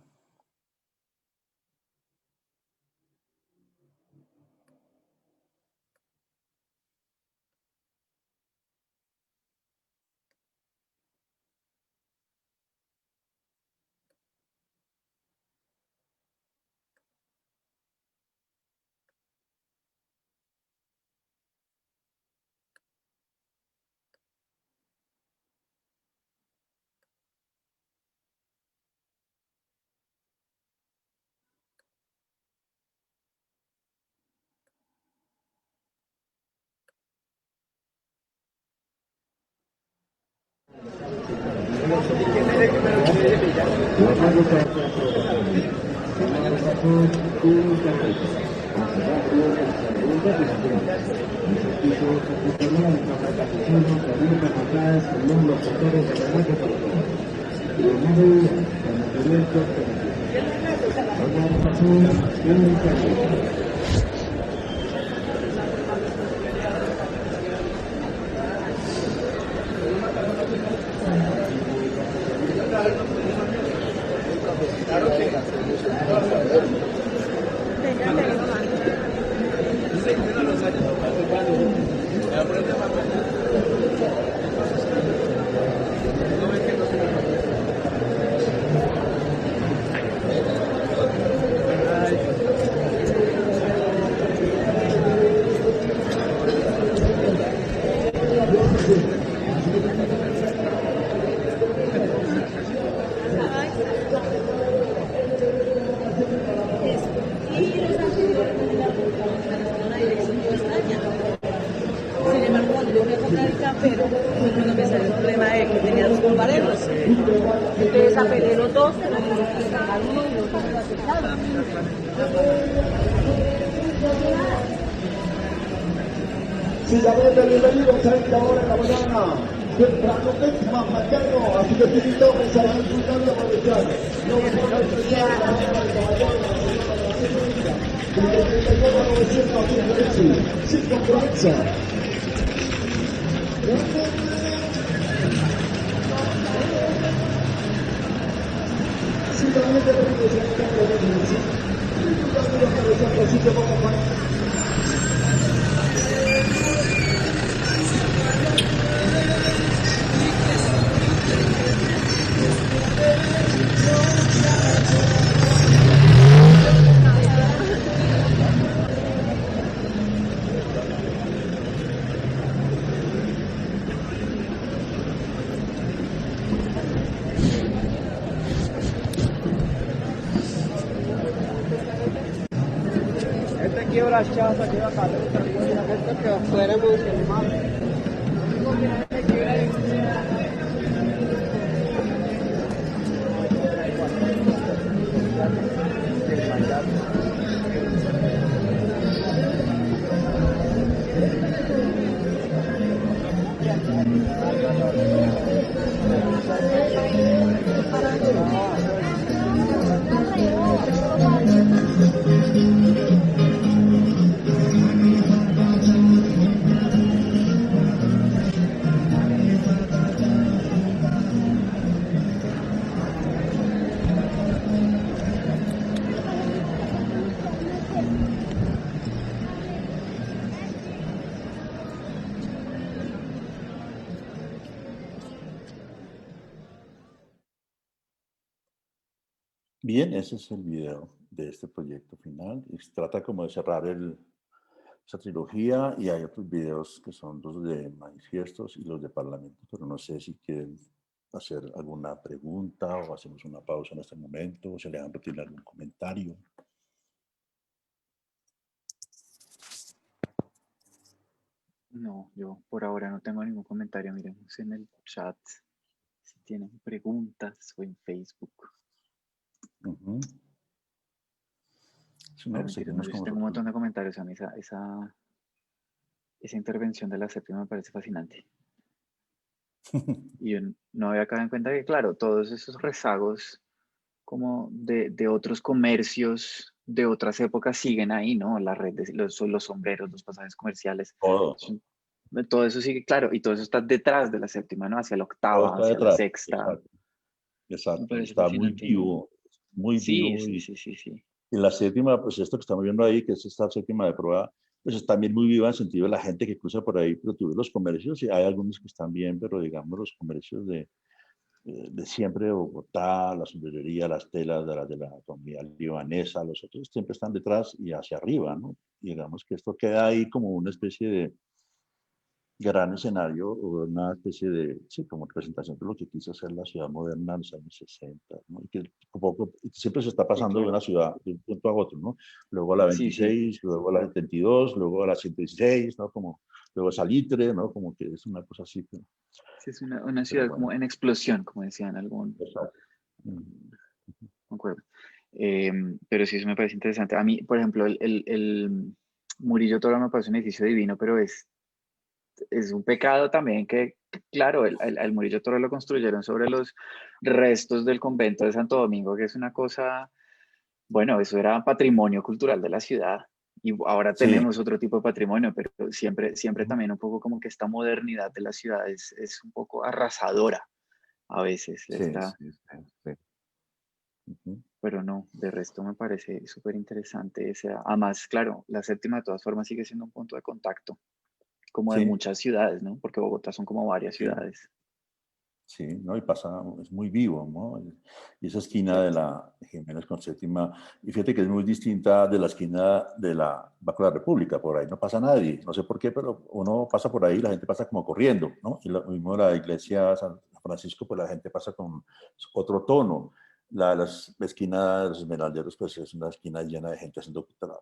Sí, ya ven, bienvenidos a esta hora de la mañana. Temprano, más mañana, así que te invitamos a disfrutar la mañana. No vamos a expresar la hora de caballero, desde el 39 a 900 sin compromiso. Sí, también te pedimos en el campo de Messi. Disfrutando los cabezazos, así que vamos a quiebra chata, quiebra caleta, quiebra gente que afuera emocional. Bien, ese es el video de este proyecto final. Y se trata como de cerrar esa trilogía, y hay otros videos que son los de manifiestos y los de parlamento, pero no sé si quieren hacer alguna pregunta o hacemos una pausa en este momento, o si Alejandro tiene algún comentario. No, yo por ahora no tengo ningún comentario. Miremos en el chat si tienen preguntas o en Facebook. Si no, Bueno, mentiras, no, seguimos yo con sí tengo un nosotros. montón de comentarios. A mí esa intervención de la séptima me parece fascinante. Y yo no había caído en cuenta que, claro, todos esos rezagos como de otros comercios de otras épocas siguen ahí, ¿no? La red de los sombreros, los pasajes comerciales, Todo, todo eso sigue, claro, y todo eso está detrás de la séptima, ¿no? Hacia la todo octava, está hacia la detrás. sexta. Exacto, Me exacto. parece Está fascinante. muy Sí, vivo. sí, Y sí, sí, sí. la séptima, pues esto que estamos viendo ahí, que es esta séptima de prueba, pues es también muy viva en el sentido de la gente que cruza por ahí, pero tú ves los comercios, y hay algunos que están bien, pero digamos los comercios de siempre de Bogotá, la sombrerería, las telas de la economía libanesa, los otros siempre están detrás y hacia arriba, ¿no? Y digamos que esto queda ahí como una especie de gran escenario, o una especie de, sí, como representación de lo que quiso ser la ciudad moderna en los años 60, ¿no? Y que poco, siempre se está Sí, pasando de claro. una ciudad de un punto a otro, ¿no? Luego a la Sí, sí. 26, luego a la 72, luego a la 116, ¿no? Como, luego a Salitre, ¿no? Como que es una cosa así. Sí, es una Pero ciudad bueno, como en explosión, como decían algún, exacto. me acuerdo. Pero sí, eso me parece interesante. A mí, por ejemplo, el Murillo Toro me parece un edificio divino, pero es un pecado también que, claro, el Murillo Toro lo construyeron sobre los restos del convento de Santo Domingo, que es una cosa, bueno, eso era patrimonio cultural de la ciudad. Y ahora Sí. tenemos otro tipo de patrimonio, pero siempre Ujú. también un poco como que esta modernidad de la ciudad es un poco arrasadora a veces, Sí, sí, sí, sí. Ujú. pero no, de resto me parece súper interesante. Además, claro, la séptima de todas formas sigue siendo un punto de contacto, como de Sí, muchas ciudades, ¿no? Porque Bogotá son como varias sí. ciudades. Sí, ¿no? Y pasa, es muy vivo, ¿no? Y esa esquina de Exacto. la Jiménez con Séptima, y fíjate que es muy distinta de la esquina de la Banco de la República, por ahí no pasa nadie, no sé por qué, pero uno pasa por ahí y la gente pasa como corriendo, ¿no? Y lo mismo la iglesia San Francisco, pues la gente pasa con otro tono. La esquina de los Esmeralderos, pues es una esquina llena de gente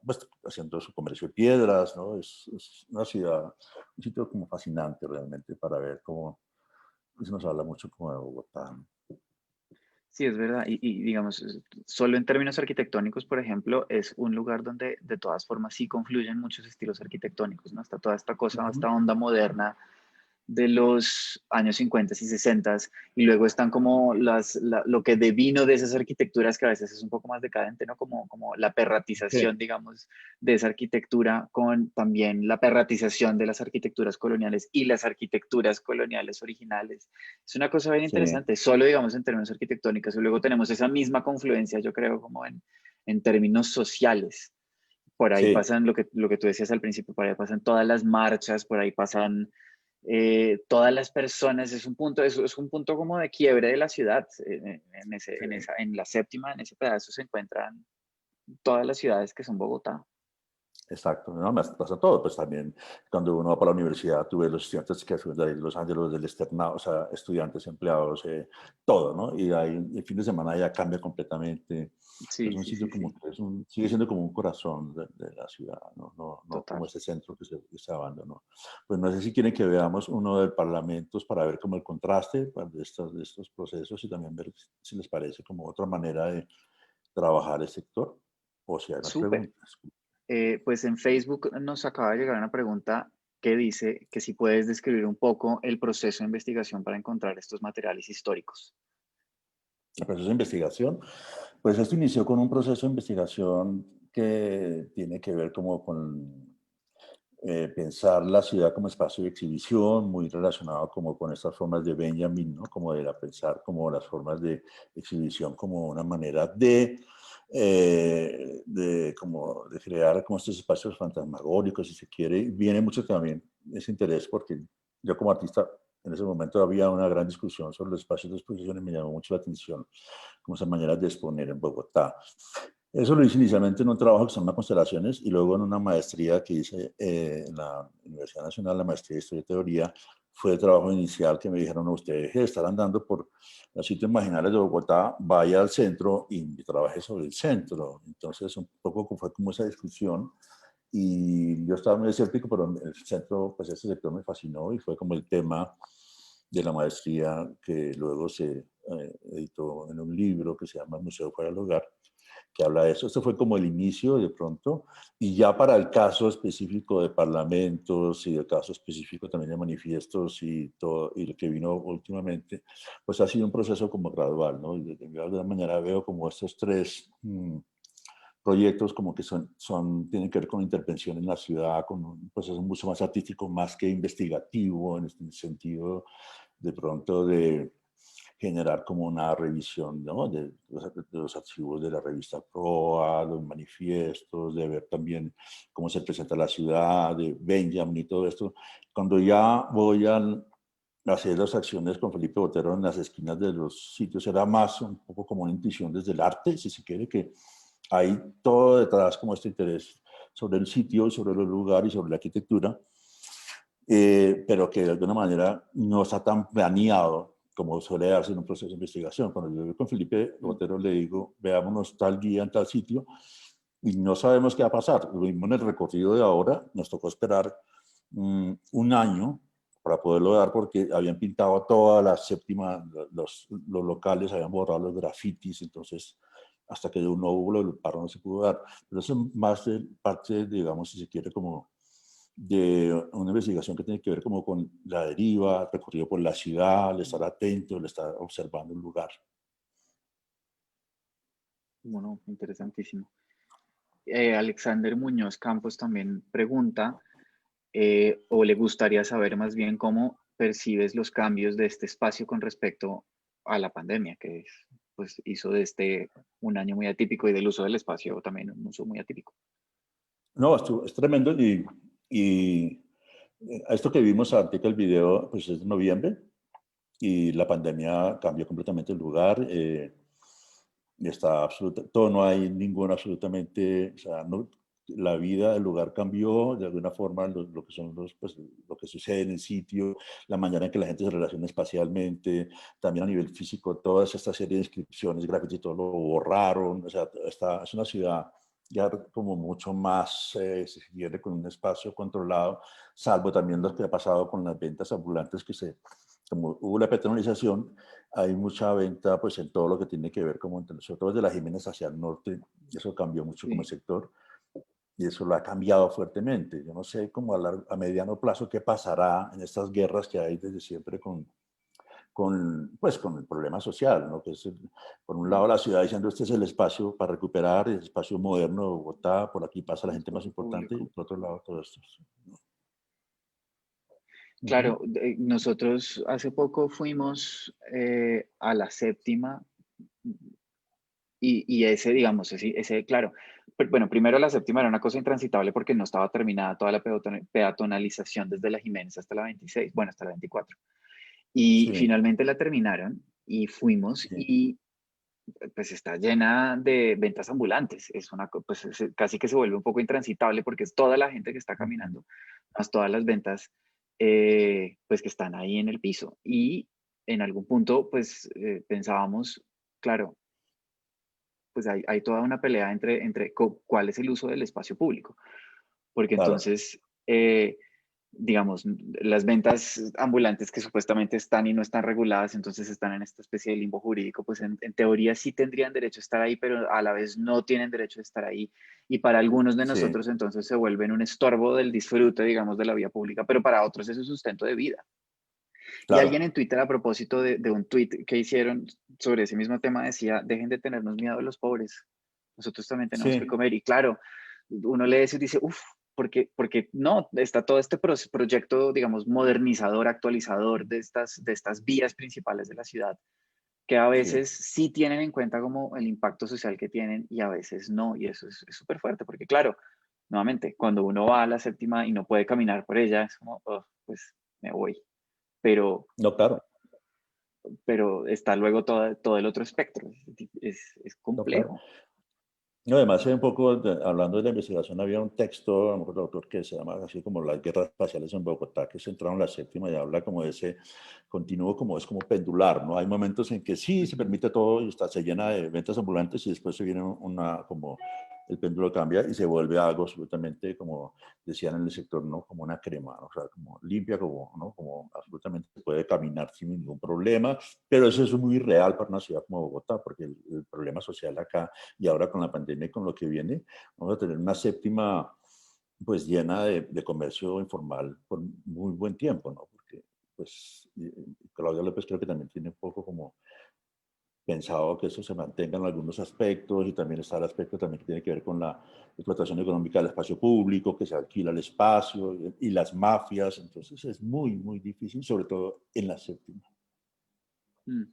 pues, haciendo su comercio de piedras, ¿no? Es una ciudad, un sitio como fascinante realmente para ver cómo eso nos habla mucho como de Bogotá, ¿no? Sí, es verdad. Y digamos, solo en términos arquitectónicos, por ejemplo, es un lugar donde de todas formas sí confluyen muchos estilos arquitectónicos, ¿no? Está toda esta cosa, Ujú. esta onda moderna de los años 50 y 60 y luego están como lo que devino de esas arquitecturas que a veces es un poco más decadente, ¿no? Como la Sí, perratización, digamos, de esa arquitectura con también la perratización de las arquitecturas coloniales y las arquitecturas coloniales originales. Es una cosa bien sí, interesante, solo digamos en términos arquitectónicos y luego tenemos esa misma confluencia, yo creo, como en términos sociales. Por ahí sí, pasan lo que tú decías al principio, por ahí pasan todas las marchas, por ahí pasan todas las personas, es un punto como de quiebre de la ciudad. sí. En la séptima, en ese pedazo se encuentran todas las ciudades que son Bogotá. Exacto, no, me pasa todo, pues también cuando uno va para la universidad, tuve los estudiantes que son de Los Ángeles, del externado, o sea, estudiantes, empleados, todo, ¿no? Y ahí el fin de semana ya cambia completamente. Es Sí, un sí, sitio sí, como sí, que sigue siendo como un corazón de la ciudad, ¿no? No como total. ese centro que se abandonó. Pues no sé si quieren que veamos uno de parlamentos para ver como el contraste de estos procesos y también ver si les parece como otra manera de trabajar el sector o si hay más Súper. preguntas. Pues en Facebook nos acaba de llegar una pregunta que dice que si puedes describir un poco el proceso de investigación para encontrar estos materiales históricos. El proceso de investigación, pues esto inició con un proceso de investigación que tiene que ver como con pensar la ciudad como espacio de exhibición, muy relacionado como con estas formas de Benjamin, ¿no? Como de la pensar como las formas de exhibición como una manera como de crear como estos espacios fantasmagóricos, si se quiere. Viene mucho también ese interés porque yo como artista en ese momento había una gran discusión sobre los espacios de exposición y me llamó mucho la atención como esas maneras de exponer en Bogotá. Eso lo hice inicialmente en un trabajo que se llama Constelaciones y luego en una maestría que hice en la Universidad Nacional, la maestría de Historia y Teoría. Fue el trabajo inicial que me dijeron, no, usted deje de estar andando por los sitios marginales de Bogotá, vaya al centro y trabaje sobre el centro. Entonces, un poco fue como esa discusión y yo estaba muy escéptico, pero el centro, pues ese sector me fascinó y fue como el tema de la maestría que luego se editó en un libro que se llama Museo fuera del Hogar, que habla de eso. Esto fue como el inicio de pronto, y ya para el caso específico de parlamentos y el caso específico también de manifiestos y todo, y lo que vino últimamente, pues ha sido un proceso como gradual, ¿no? Y de alguna manera veo como estos tres proyectos como que tienen que ver con intervención en la ciudad, con un proceso mucho más artístico, más que investigativo, en el sentido de pronto de generar como una revisión, ¿no? De los archivos de la revista Proa, los manifiestos, de ver también cómo se presenta la ciudad, de Benjamin y todo esto. Cuando ya voy a hacer las acciones con Felipe Botero en las esquinas de los sitios, era más un poco como una intuición desde el arte, si se quiere, que hay todo detrás como este interés sobre el sitio, sobre los lugares y sobre la arquitectura, pero que de alguna manera no está tan planeado como suele darse en un proceso de investigación. Cuando yo voy con Felipe Mm. Botero le digo, veámonos tal día en tal sitio, y no sabemos qué va a pasar. Lo mismo en el recorrido de ahora, nos tocó esperar un año para poderlo dar porque habían pintado toda la séptima, los locales, habían borrado los grafitis, entonces hasta que de un óvulo el paro no se pudo dar. Pero eso es más de parte, digamos, si se quiere, como de una investigación que tiene que ver como con la deriva, el recorrido por la ciudad, el estar atento, el estar observando el lugar. Bueno, interesantísimo. Alexander Muñoz Campos también pregunta, o le gustaría saber más bien cómo percibes los cambios de este espacio con respecto a la pandemia, que pues, hizo de este un año muy atípico y del uso del espacio también un uso muy atípico. No, es tremendo y a esto que vimos antes que el video, pues es de noviembre y la pandemia cambió completamente el lugar. Está todo, no hay ninguna absolutamente, o sea, no, la vida del lugar cambió de alguna forma, lo que son pues, lo que sucede en el sitio, la manera en que la gente se relaciona espacialmente, también a nivel físico, toda esta serie de inscripciones, grafitis, todo lo borraron, o sea, es una ciudad ya como mucho más, si se quiere, con un espacio controlado, salvo también lo que ha pasado con las ventas ambulantes como hubo la peatonalización, hay mucha venta pues en todo lo que tiene que ver como sobre todo desde la Jiménez hacia el norte, eso cambió mucho como Sí. sector y eso lo ha cambiado fuertemente. Yo no sé cómo a mediano plazo qué pasará en estas guerras que hay desde siempre pues, con el problema social, ¿no? Que es, por un lado la ciudad diciendo este es el espacio para recuperar, el espacio moderno de Bogotá, por aquí pasa la El gente más espacio importante y público. por otro lado todo esto. Claro, Ujú. nosotros hace poco fuimos a la séptima y ese, digamos, claro, bueno, primero la séptima era una cosa intransitable porque no estaba terminada toda la peatonalización desde la Jiménez hasta la 26, bueno, hasta la 24. Y Sí, finalmente la terminaron y fuimos sí, y pues está llena de ventas ambulantes. Pues casi que se vuelve un poco intransitable porque es toda la gente que está ujú, caminando, más todas las ventas, pues que están ahí en el piso. Y en algún punto, pues pensábamos, claro, pues hay toda una pelea entre cuál es el uso del espacio público, porque claro. entonces, digamos, las ventas ambulantes que supuestamente están y no están reguladas, entonces están en esta especie de limbo jurídico, pues en teoría sí tendrían derecho a estar ahí, pero a la vez no tienen derecho a estar ahí. Y para algunos de Sí, nosotros entonces se vuelven un estorbo del disfrute, digamos, de la vía pública, pero para otros es un sustento de vida. Y alguien claro. en Twitter, a propósito de un tweet que hicieron sobre ese mismo tema, decía, dejen de tenernos miedo a los pobres, nosotros también tenemos que Sí, comer. Y claro, uno lee eso y dice, uff, porque no, está todo este proyecto, digamos, modernizador, actualizador de estas vías principales de la ciudad, que a sí, veces sí tienen en cuenta como el impacto social que tienen y a veces no, y eso es súper fuerte, porque claro, nuevamente, cuando uno va a la séptima y no puede caminar por ella, es como, "Oh, pues me voy", pero no, claro, está luego todo el otro espectro. Es no, claro. complejo. No, además, un poco hablando de la investigación, había un texto, a lo mejor el autor que se llama así como Las guerras espaciales en Bogotá, que es centrado en la séptima y habla como de ese continuo, como es como pendular, ¿no? Hay momentos en que sí se Ujú. permite todo y se llena de ventas ambulantes y después se viene como el péndulo cambia y se vuelve algo absolutamente, como decían en el sector, ¿no? Como una crema, ¿no? O sea, como limpia, como, ¿no? Como absolutamente se puede caminar sin ningún problema, pero eso es muy real para una ciudad como Bogotá, porque el problema social acá y ahora con la pandemia y con lo que viene, vamos a tener una séptima pues llena de comercio informal por muy buen tiempo, ¿no? Porque pues Claudia López creo que también tiene un poco como pensado que eso se mantenga en algunos aspectos y también está el aspecto también que tiene que ver con la explotación económica del espacio público, que se alquila el espacio y las mafias, entonces es muy, muy difícil, sobre todo en la séptima. Mm,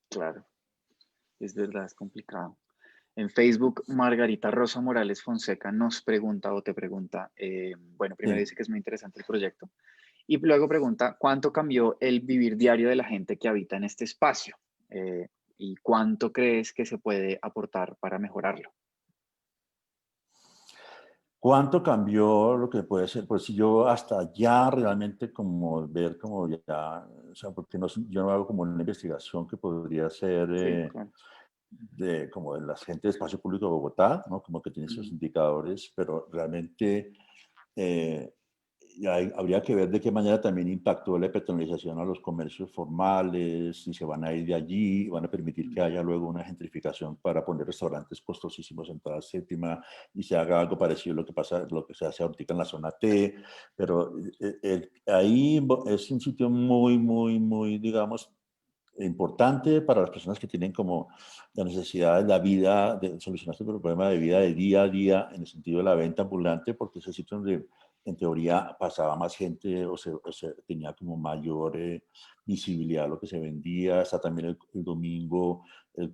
claro, es verdad, es complicado. En Facebook, Margarita Rosa Morales Fonseca nos pregunta o te pregunta, bueno, primero Sí. dice que es muy interesante el proyecto y luego pregunta cuánto cambió el vivir diario de la gente que habita en este espacio. ¿Y cuánto crees que se puede aportar para mejorarlo? ¿Cuánto cambió lo que puede ser? Pues si yo hasta ya realmente como ver como ya, o sea, porque no, yo no hago como una investigación que podría ser Sí, claro. como de la gente de Espacio Público de Bogotá, ¿no? Como que tiene sus Ujú. indicadores, pero realmente eh, habría que ver de qué manera también impactó la peatonalización a los comercios formales, si se van a ir de allí, van a permitir que haya luego una gentrificación para poner restaurantes costosísimos en toda séptima y se haga algo parecido a lo que se hace ahorita en la zona T, pero ahí es un sitio muy, digamos, importante para las personas que tienen como la necesidad de la vida, de solucionar su problema de vida de día a día en el sentido de la venta ambulante, porque es el sitio donde en teoría pasaba más gente o se tenía como mayor visibilidad lo que se vendía. Está también el domingo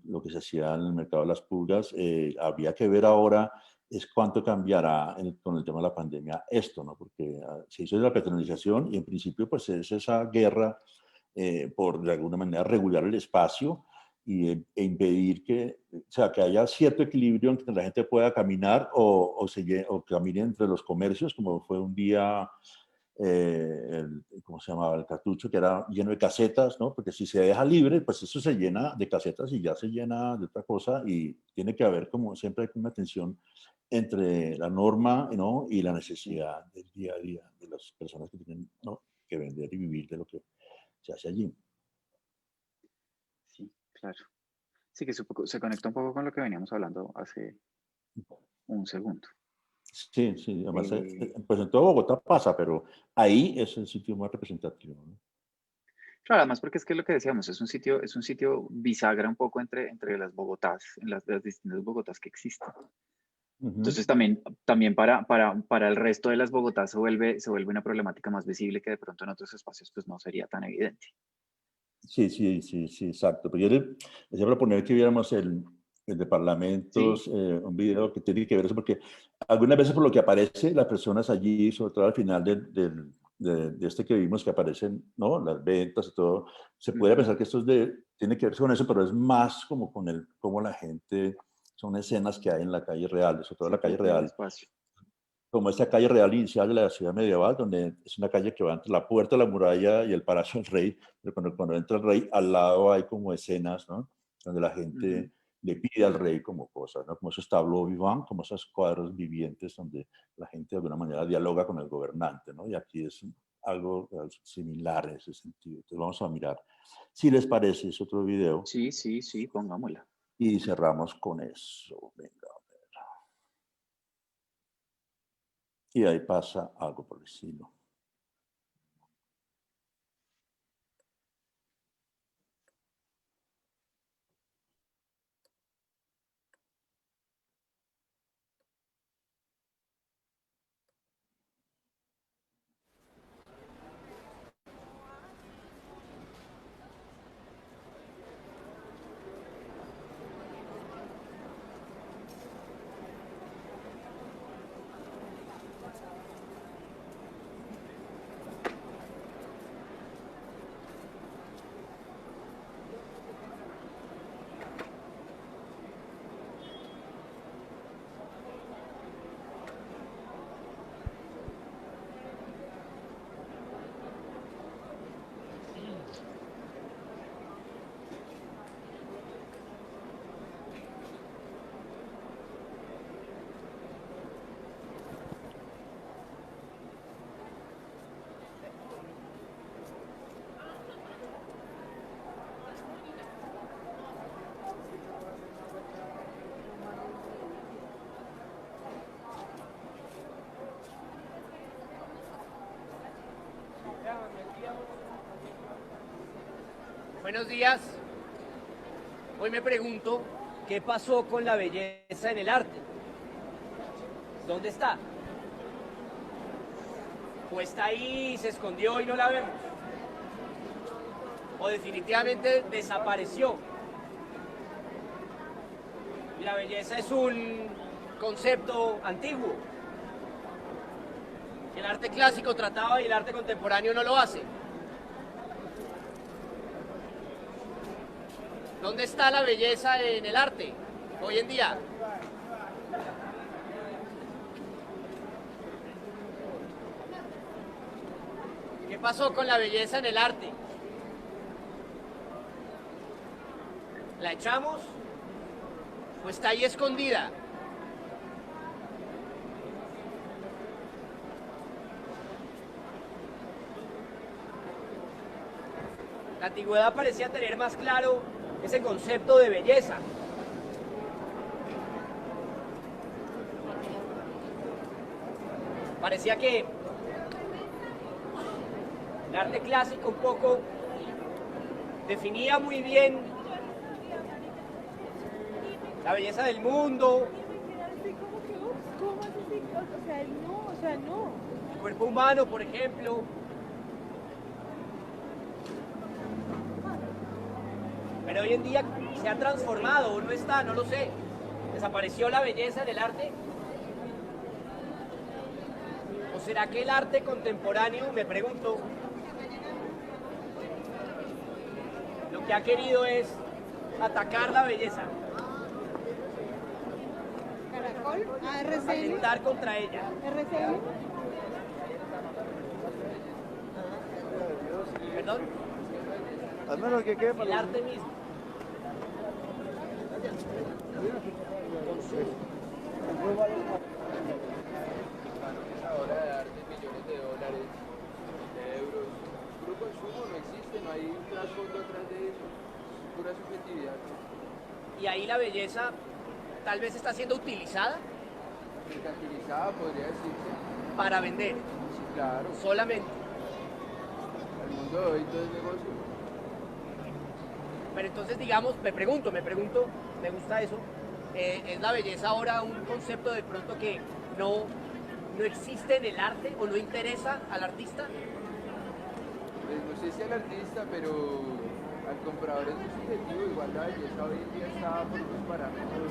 lo que se hacía en el mercado de las pulgas. Habría que ver ahora es cuánto cambiará con el tema de la pandemia esto, ¿no? Porque se hizo la peatonalización y en principio pues es esa guerra por de alguna manera regular el espacio e impedir que, o sea, que haya cierto equilibrio entre la gente pueda caminar o camine entre los comercios, como fue un día, ¿cómo se llamaba? El Cartucho, que era lleno de casetas, ¿no? Porque si se deja libre, pues eso se llena de casetas y ya se llena de otra cosa y tiene que haber, como siempre, hay una tensión entre la norma, ¿no? Y la necesidad del día a día de las personas que tienen, ¿no?, que vender y vivir de lo que se hace allí. Sí, claro. Sí, que se conecta un poco con lo que veníamos hablando hace un segundo. Sí, sí, además, pues en todo Bogotá pasa, pero ahí es el sitio más representativo, ¿no? Claro, además porque es que lo que decíamos, es un sitio bisagra un poco entre las Bogotás, en las distintas Bogotás que existen. Entonces también para el resto de las Bogotás se vuelve una problemática más visible que de pronto en otros espacios pues no sería tan evidente. Sí, sí, sí, sí, exacto. Pero yo les iba a proponer que viéramos el de parlamentos, Sí, un video que tiene que ver eso, porque algunas veces por lo que aparece, las personas allí, sobre todo al final de este que vimos que aparecen, ¿no?, las ventas y todo, se puede pensar que esto tiene que ver con eso, pero es más como con cómo la gente, son escenas que hay en la calle real, sobre todo se la calle apropia del real, espacio. como esta calle real inicial de la ciudad medieval, donde es una calle que va entre la puerta de la muralla y el Palacio del Rey, pero cuando entra el rey, al lado hay como escenas, ¿no?, donde la gente le pide al rey como cosas, ¿no?, como esos tableaux vivants, como esos cuadros vivientes donde la gente de alguna manera dialoga con el gobernante, ¿no? Y aquí es algo similar en ese sentido. Entonces vamos a mirar, si les parece, es otro video Sí, sí, sí, pongámosla. y cerramos con eso. Venga. Y ahí pasa algo por el estilo. Buenos días. Hoy me pregunto, ¿qué pasó con la belleza en el arte? ¿Dónde está? ¿O está ahí, se escondió y no la vemos? ¿O definitivamente desapareció? Y la belleza es un concepto antiguo. El arte clásico trataba y el arte contemporáneo no lo hace. ¿Dónde está la belleza en el arte hoy en día? ¿Qué pasó con la belleza en el arte? ¿La echamos? ¿O está ahí escondida? La antigüedad parecía tener más claro ese concepto de belleza. Parecía que el arte clásico un poco definía muy bien la belleza del mundo, ¿Cómo así? O sea, no. el cuerpo humano, por ejemplo. Pero hoy en día se ha transformado, o no está, no lo sé. ¿Desapareció la belleza del arte? ¿O será que el arte contemporáneo, me pregunto, lo que ha querido es atacar la belleza, Caracol, RCN, atentar contra ella? RCN. ¿Perdón? Al menos que quede El para arte mismo. Ahora de darte millones de dólares, de euros. Puro consumo no existe, no hay un trasfondo atrás de eso. Es pura subjetividad. Y ahí la belleza tal vez está siendo utilizada Mercantilizada podría decirse. para vender, Sí, claro. solamente. El mundo de hoy todo es negocio. Pero entonces, digamos, me pregunto, me gusta eso. ¿Es la belleza ahora un concepto de pronto que no existe en el arte o no interesa al artista? Pues no sé si al artista, pero al comprador es muy subjetivo. Igual la belleza hoy en día está por unos parámetros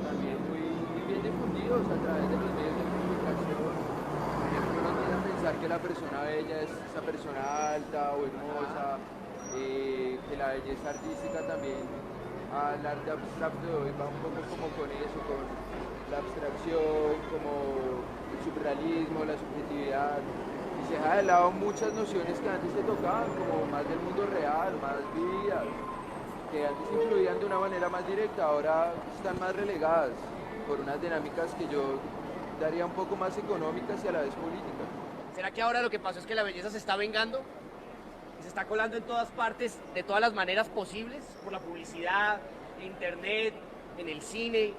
también muy bien difundidos a través de los medios de comunicación. Por ejemplo, uno tiende a pensar que la persona bella es esa persona alta o hermosa, que la belleza artística también al arte abstracto de hoy va un poco como con eso, con la abstracción, como el surrealismo, la subjetividad, y se deja de lado muchas nociones que antes se tocaban, como más del mundo real, más vividas, que antes influían de una manera más directa, ahora están más relegadas por unas dinámicas que yo daría un poco más económicas y a la vez políticas. ¿Será que ahora lo que pasó es que la belleza se está vengando? Y se está colando en todas partes, de todas las maneras posibles, por la publicidad, en internet, en el cine,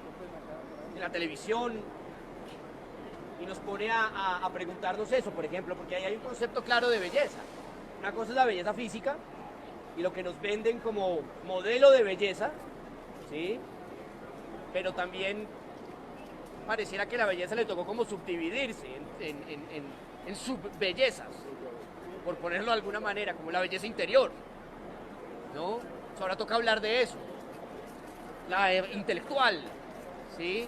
en la televisión. Y nos pone a preguntarnos eso, por ejemplo, porque ahí hay un concepto claro de belleza. Una cosa es la belleza física y lo que nos venden como modelo de belleza, ¿sí? Pero también pareciera que la belleza le tocó como subdividirse en subbellezas, por ponerlo de alguna manera, como la belleza interior, ¿no? Ahora toca hablar de eso, la intelectual, ¿sí?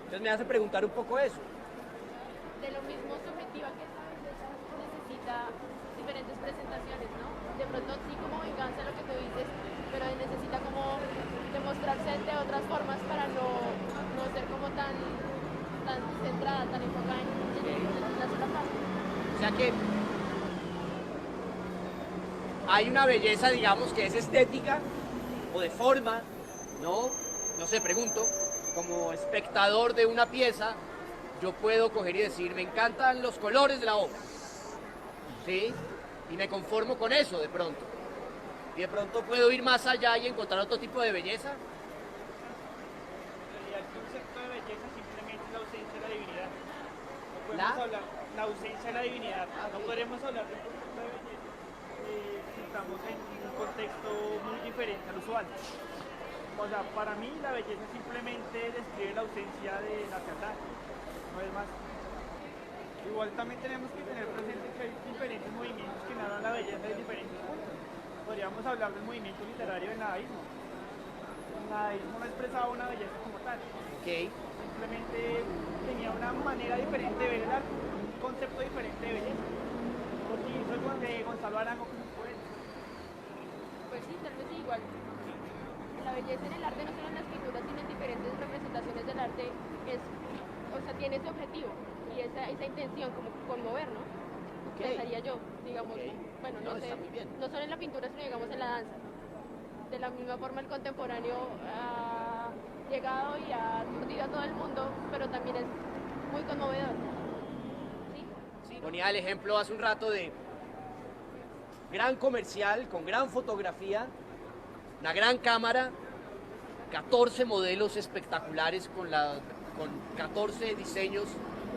Entonces me hace preguntar un poco eso. De lo mismo subjetiva que esta belleza necesita diferentes presentaciones, ¿no? De pronto sí como venganza lo que tú dices, pero necesita como demostrarse de otras formas para no ser como tan centrada, tan enfocada en la sola parte. O sea que hay una belleza, digamos, que es estética o de forma, ¿no? No sé, pregunto, como espectador de una pieza, yo puedo coger y decir, me encantan los colores de la obra, ¿sí? Y me conformo con eso de pronto. Y de pronto puedo ir más allá y encontrar otro tipo de belleza. El concepto de belleza simplemente es la ausencia de la divinidad. No podemos ¿La? hablar la ausencia de la divinidad. No podremos hablar del concepto de belleza si estamos en un contexto muy diferente al usual. O sea, para mí la belleza simplemente describe la ausencia de la fealdad, no es más. Igual también tenemos que tener presente que hay diferentes movimientos que narran la belleza de diferentes puntos. Podríamos hablar del movimiento literario del nadaísmo. El nadaísmo no expresaba una belleza como tal. Okay. Simplemente tenía una manera diferente de ver el arte, un concepto diferente de belleza. Porque hizo el de Gonzalo Arango como un poeta. Pues sí, tal vez sí, igual. La belleza en el arte, no solo en la escritura, sino en diferentes representaciones del arte, o sea, tiene ese objetivo y esa intención como conmover, ¿no? Okay. Pensaría yo, digamos, Okay. bueno, No, no sé, está muy bien. no solo en la pintura, sino digamos en la danza. De la misma forma el contemporáneo ha llegado y ha aturdido a todo el mundo, pero también es muy conmovedor. ¿Sí? Sí, ponía el ejemplo hace un rato de gran comercial, con gran fotografía, una gran cámara, 14 modelos espectaculares con 14 diseños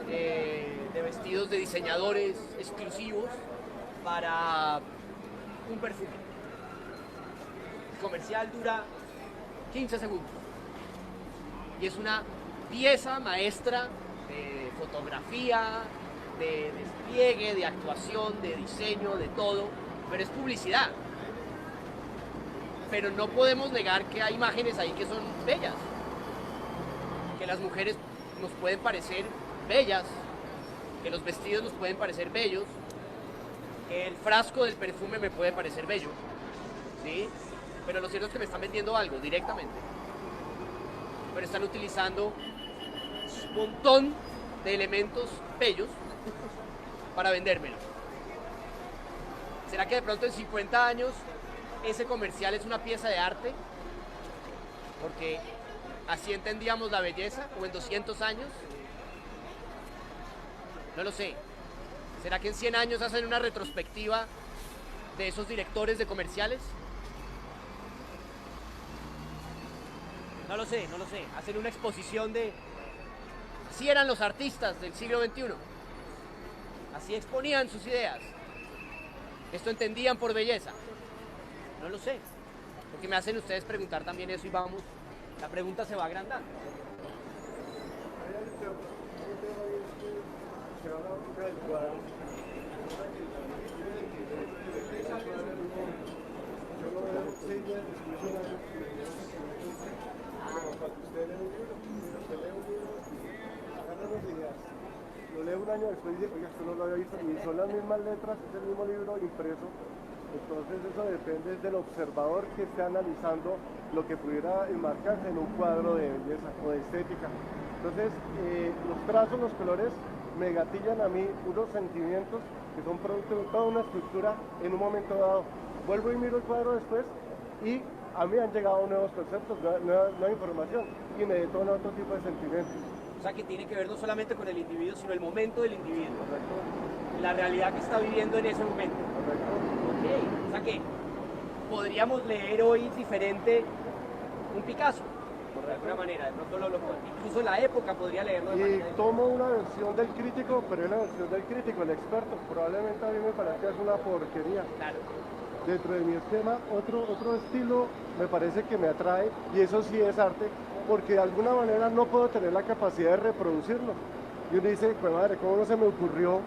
de vestidos de diseñadores exclusivos para un perfume. El comercial dura 15 segundos y es una pieza maestra de fotografía, de despliegue, de actuación, de diseño, de todo, pero es publicidad. Pero no podemos negar que hay imágenes ahí que son bellas, que las mujeres nos pueden parecer bellas, que los vestidos nos pueden parecer bellos, que el frasco del perfume me puede parecer bello, ¿sí? Pero lo cierto es que me están vendiendo algo directamente, pero están utilizando un montón de elementos bellos para vendérmelo. ¿Será que de pronto en 50 años ese comercial es una pieza de arte? Porque así entendíamos la belleza, o en 200 años. No lo sé. ¿Será que en 100 años hacen una retrospectiva de esos directores de comerciales? No lo sé, no lo sé. Hacen una exposición de si eran los artistas del siglo XXI. Así exponían sus ideas. Esto entendían por belleza. No lo sé. Porque me hacen ustedes preguntar también eso y vamos, la pregunta se va agrandando. Lo leo un año después y dice, oye, esto no lo había visto, y son las mismas letras, es el mismo libro impreso. Entonces eso depende del observador que esté analizando lo que pudiera enmarcarse en un cuadro de belleza o de estética. Entonces los trazos, los colores me gatillan a mí unos sentimientos que son producto de toda una estructura en un momento dado. Vuelvo y miro el cuadro después y a mí han llegado nuevos conceptos, nueva información y me detona otro tipo de sentimientos. O sea que tiene que ver no solamente con el individuo, sino el momento del individuo. Correcto. La realidad que está viviendo en ese momento. Correcto. Ok. O sea que podríamos leer hoy diferente un Picasso. De alguna manera, de pronto incluso la época podría leerlo de manera diferente. Tomo una versión del crítico, pero es la versión del crítico, el experto. Probablemente a mí me parece que es una porquería. Claro. Dentro de mi esquema, otro estilo me parece que me atrae, y eso sí es arte, porque de alguna manera no puedo tener la capacidad de reproducirlo. Y uno dice, pues madre, ¿cómo no se me ocurrió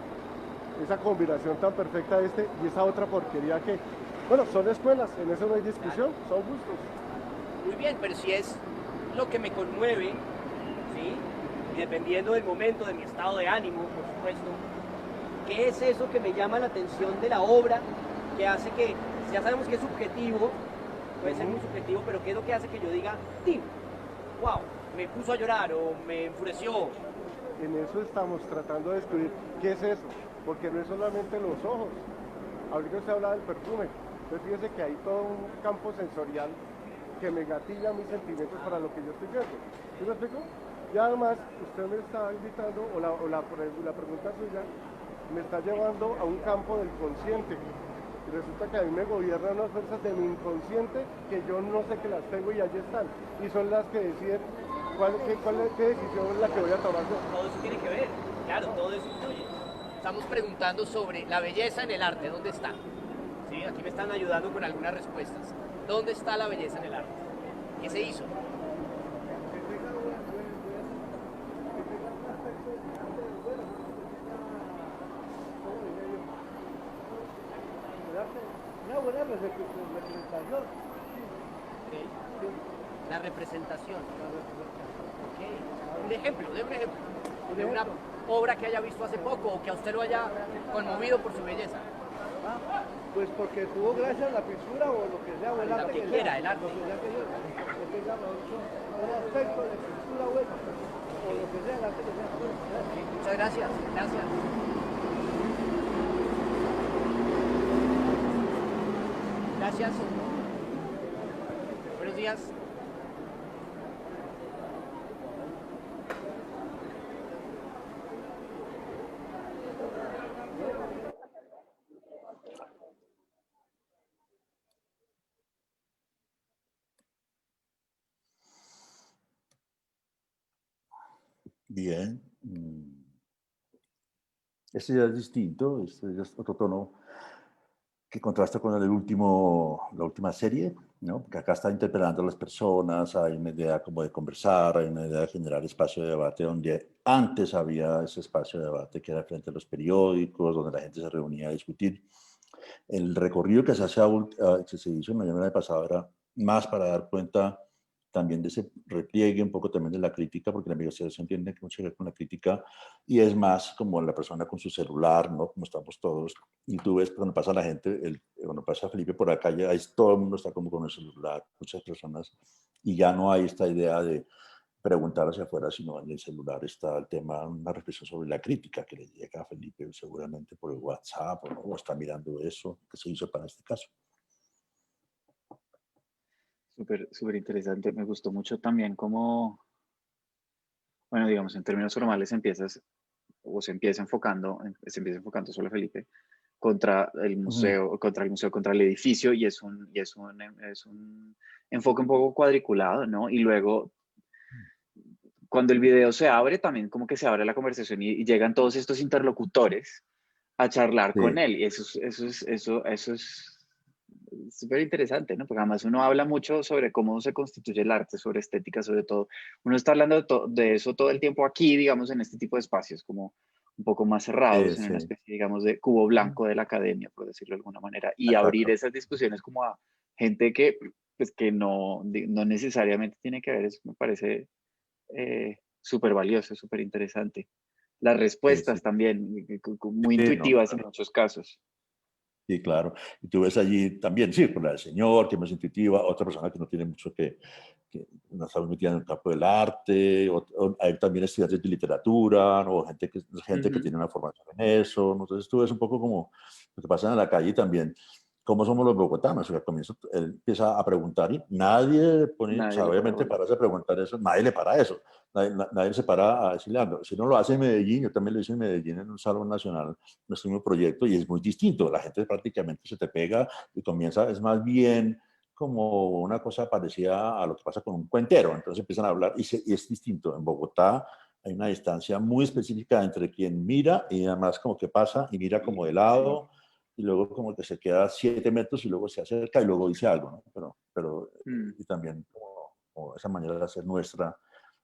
esa combinación tan perfecta y esa otra porquería que... Bueno, son escuelas, en eso no hay discusión, claro. Son gustos. Muy bien, pero si es lo que me conmueve, ¿sí? Y dependiendo del momento, de mi estado de ánimo, por supuesto, ¿qué es eso que me llama la atención de la obra? Que hace que, ya sabemos que es subjetivo, puede ser muy subjetivo, pero ¿qué es lo que hace que yo diga, ¡tim! ¡Wow! Me puso a llorar o me enfureció. En eso estamos tratando de descubrir qué es eso, porque no es solamente los ojos. Ahorita usted habla del perfume, entonces fíjese que hay todo un campo sensorial que me gatilla mis sentimientos para lo que yo estoy viendo. ¿Sí me explico? Y además, usted me está invitando, o la pregunta suya, me está llevando a un campo del consciente. Y resulta que a mí me gobiernan unas fuerzas de mi inconsciente que yo no sé que las tengo y allí están. Y son las que deciden qué decisión es la que voy a tomar yo. Todo eso tiene que ver, claro, todo eso influye. Estamos preguntando sobre la belleza en el arte, ¿dónde está? ¿Sí? Aquí me están ayudando con algunas respuestas. ¿Dónde está la belleza en el arte? ¿Qué se hizo? Una buena representación. Okay. La representación. Okay. Un ejemplo, de un ejemplo. De una obra que haya visto hace poco o que a usted lo haya conmovido por su belleza. Pues porque tuvo gracia a la pintura o lo que sea, o el arte que quiera, el arte. Lo que sea que tenga un aspecto de pintura bueno, o lo que sea, el arte que sea. Muchas gracias, gracias. Gracias. Buenos días. Bien. Este ya es distinto, este ya es otro tono que contrasta con la última serie, ¿no? Porque acá está interpelando a las personas, hay una idea como de conversar, hay una idea de generar espacio de debate donde antes había ese espacio de debate que era frente a los periódicos, donde la gente se reunía a discutir. El recorrido que que se hizo en noviembre pasado era más para dar cuenta también de ese repliegue, un poco también de la crítica, porque la investigación tiene mucho que ver con la crítica, y es más como la persona con su celular, ¿no? Como estamos todos, y tú ves cuando pasa la gente, cuando pasa Felipe por la calle, ahí todo el mundo está como con el celular, muchas personas, y ya no hay esta idea de preguntar hacia afuera, sino en el celular está el tema, una reflexión sobre la crítica que le llega a Felipe seguramente por el WhatsApp o está mirando eso que se hizo para este caso. Súper interesante. Me gustó mucho también cómo, bueno, digamos, en términos formales se empieza enfocando solo Felipe contra el edificio, y es un enfoque un poco cuadriculado, ¿no? Y luego, cuando el video se abre, también como que se abre la conversación y llegan todos estos interlocutores a charlar con Sí, él. Y eso es súper interesante, ¿no? Porque además uno habla mucho sobre cómo se constituye el arte, sobre estética, sobre todo. Uno está hablando de eso todo el tiempo aquí, digamos, en este tipo de espacios, como un poco más cerrados, en una sí, especie, digamos, de cubo blanco de la academia, por decirlo de alguna manera, y abrir esas discusiones como a gente que, pues, que no necesariamente tiene que ver. Eso me parece súper valioso, súper interesante. Las sí, respuestas sí, también, muy sí, no, intuitivas en claro. muchos casos. Sí, claro. Y tú ves allí también, sí, por la del señor, que es más intuitiva, otra persona que no tiene mucho que no está muy metida en el campo del arte, hay también estudiantes de literatura, ¿no? Gente que Ujú. tiene una formación en eso, ¿no? Entonces tú ves un poco como lo que pasa en la calle también, cómo somos los bogotanos. O sea, él empieza a preguntar y nadie pone, o Nadie sea, le para obviamente bola. pararse a preguntar eso, nadie le para eso. Nadie se para a decirle algo. Si no lo hace en Medellín, yo también lo hice en Medellín en un salón nacional, nuestro mismo proyecto, y es muy distinto. La gente prácticamente se te pega y comienza, es más bien como una cosa parecida a lo que pasa con un cuentero. Entonces empiezan a hablar y es distinto. En Bogotá hay una distancia muy específica entre quien mira y además como que pasa y mira como de Sí. lado y luego como que se queda 7 metros y luego se acerca y luego dice algo, ¿no? Mm, Y también como esa manera de hacer nuestra,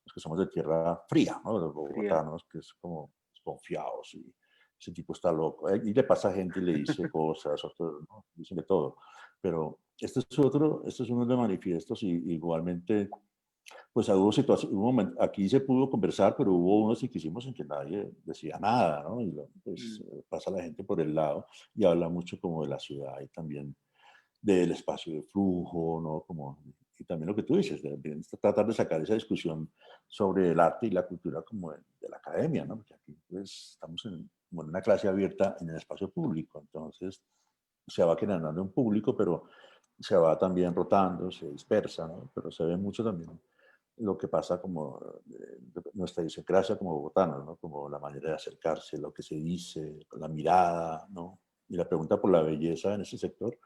los que somos de tierra fría, ¿no? Los fría. bogotanos, que es como desconfiados y ese tipo está loco. Y le pasa a gente y le dice cosas, ¿no? Dice de todo. Pero este es uno de manifiestos y igualmente, pues hubo situaciones, aquí se pudo conversar, pero hubo unos que hicimos en que nadie decía nada, ¿no? Y pues Mm, pasa la gente por el lado y habla mucho como de la ciudad y también del espacio de flujo, ¿no? Y también lo que tú dices, tratar de sacar esa discusión sobre el arte y la cultura como de la academia, ¿no? Porque aquí pues estamos como en una clase abierta en el espacio público, entonces se va generando un público, pero se va también rotando, se dispersa, ¿no? Pero se ve mucho también lo que pasa como nuestra idiosincrasia como bogotanos, ¿no? Como la manera de acercarse, lo que se dice, la mirada, ¿no? Y la pregunta por la belleza en ese sector.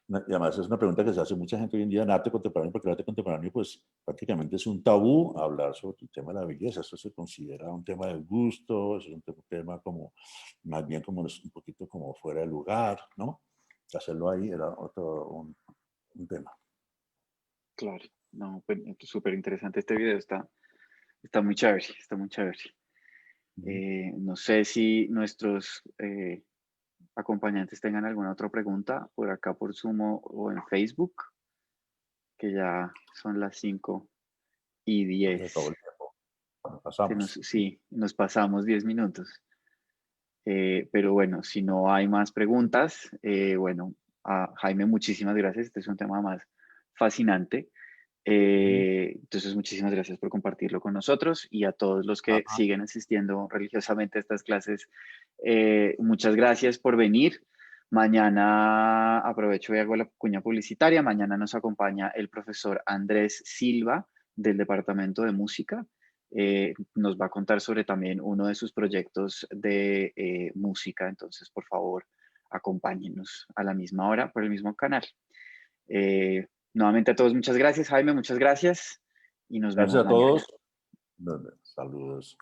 Y además es una pregunta que se hace mucha gente hoy en día en arte contemporáneo, porque el arte contemporáneo pues prácticamente es un tabú hablar sobre el tema de la belleza. Esto se considera un tema del gusto, es un tema como, más bien como un poquito como fuera de lugar, ¿no? Hacerlo ahí era un tema. claro. No, pues, súper interesante este video. Está muy chévere, está muy chévere. Ujú. No sé si nuestros acompañantes tengan alguna otra pregunta por acá por Zoom o en Facebook, que ya son las 5:10. Se acabó el tiempo. Bueno, pasamos. Sí, nos pasamos 10 minutos. Pero bueno, si no hay más preguntas, bueno, a Jaime, muchísimas gracias. Este es un tema más fascinante. Ujú. Entonces, muchísimas gracias por compartirlo con nosotros, y a todos los que Ajá. siguen asistiendo religiosamente a estas clases, muchas gracias por venir. Mañana, aprovecho y hago la cuña publicitaria, mañana nos acompaña el profesor Andrés Silva del Departamento de Música. Nos va a contar sobre también uno de sus proyectos de música. Entonces, por favor, acompáñenos a la misma hora por el mismo canal. Nuevamente a todos, muchas gracias, Jaime, muchas gracias, y nos Gracias vemos a mañana. todos. Saludos.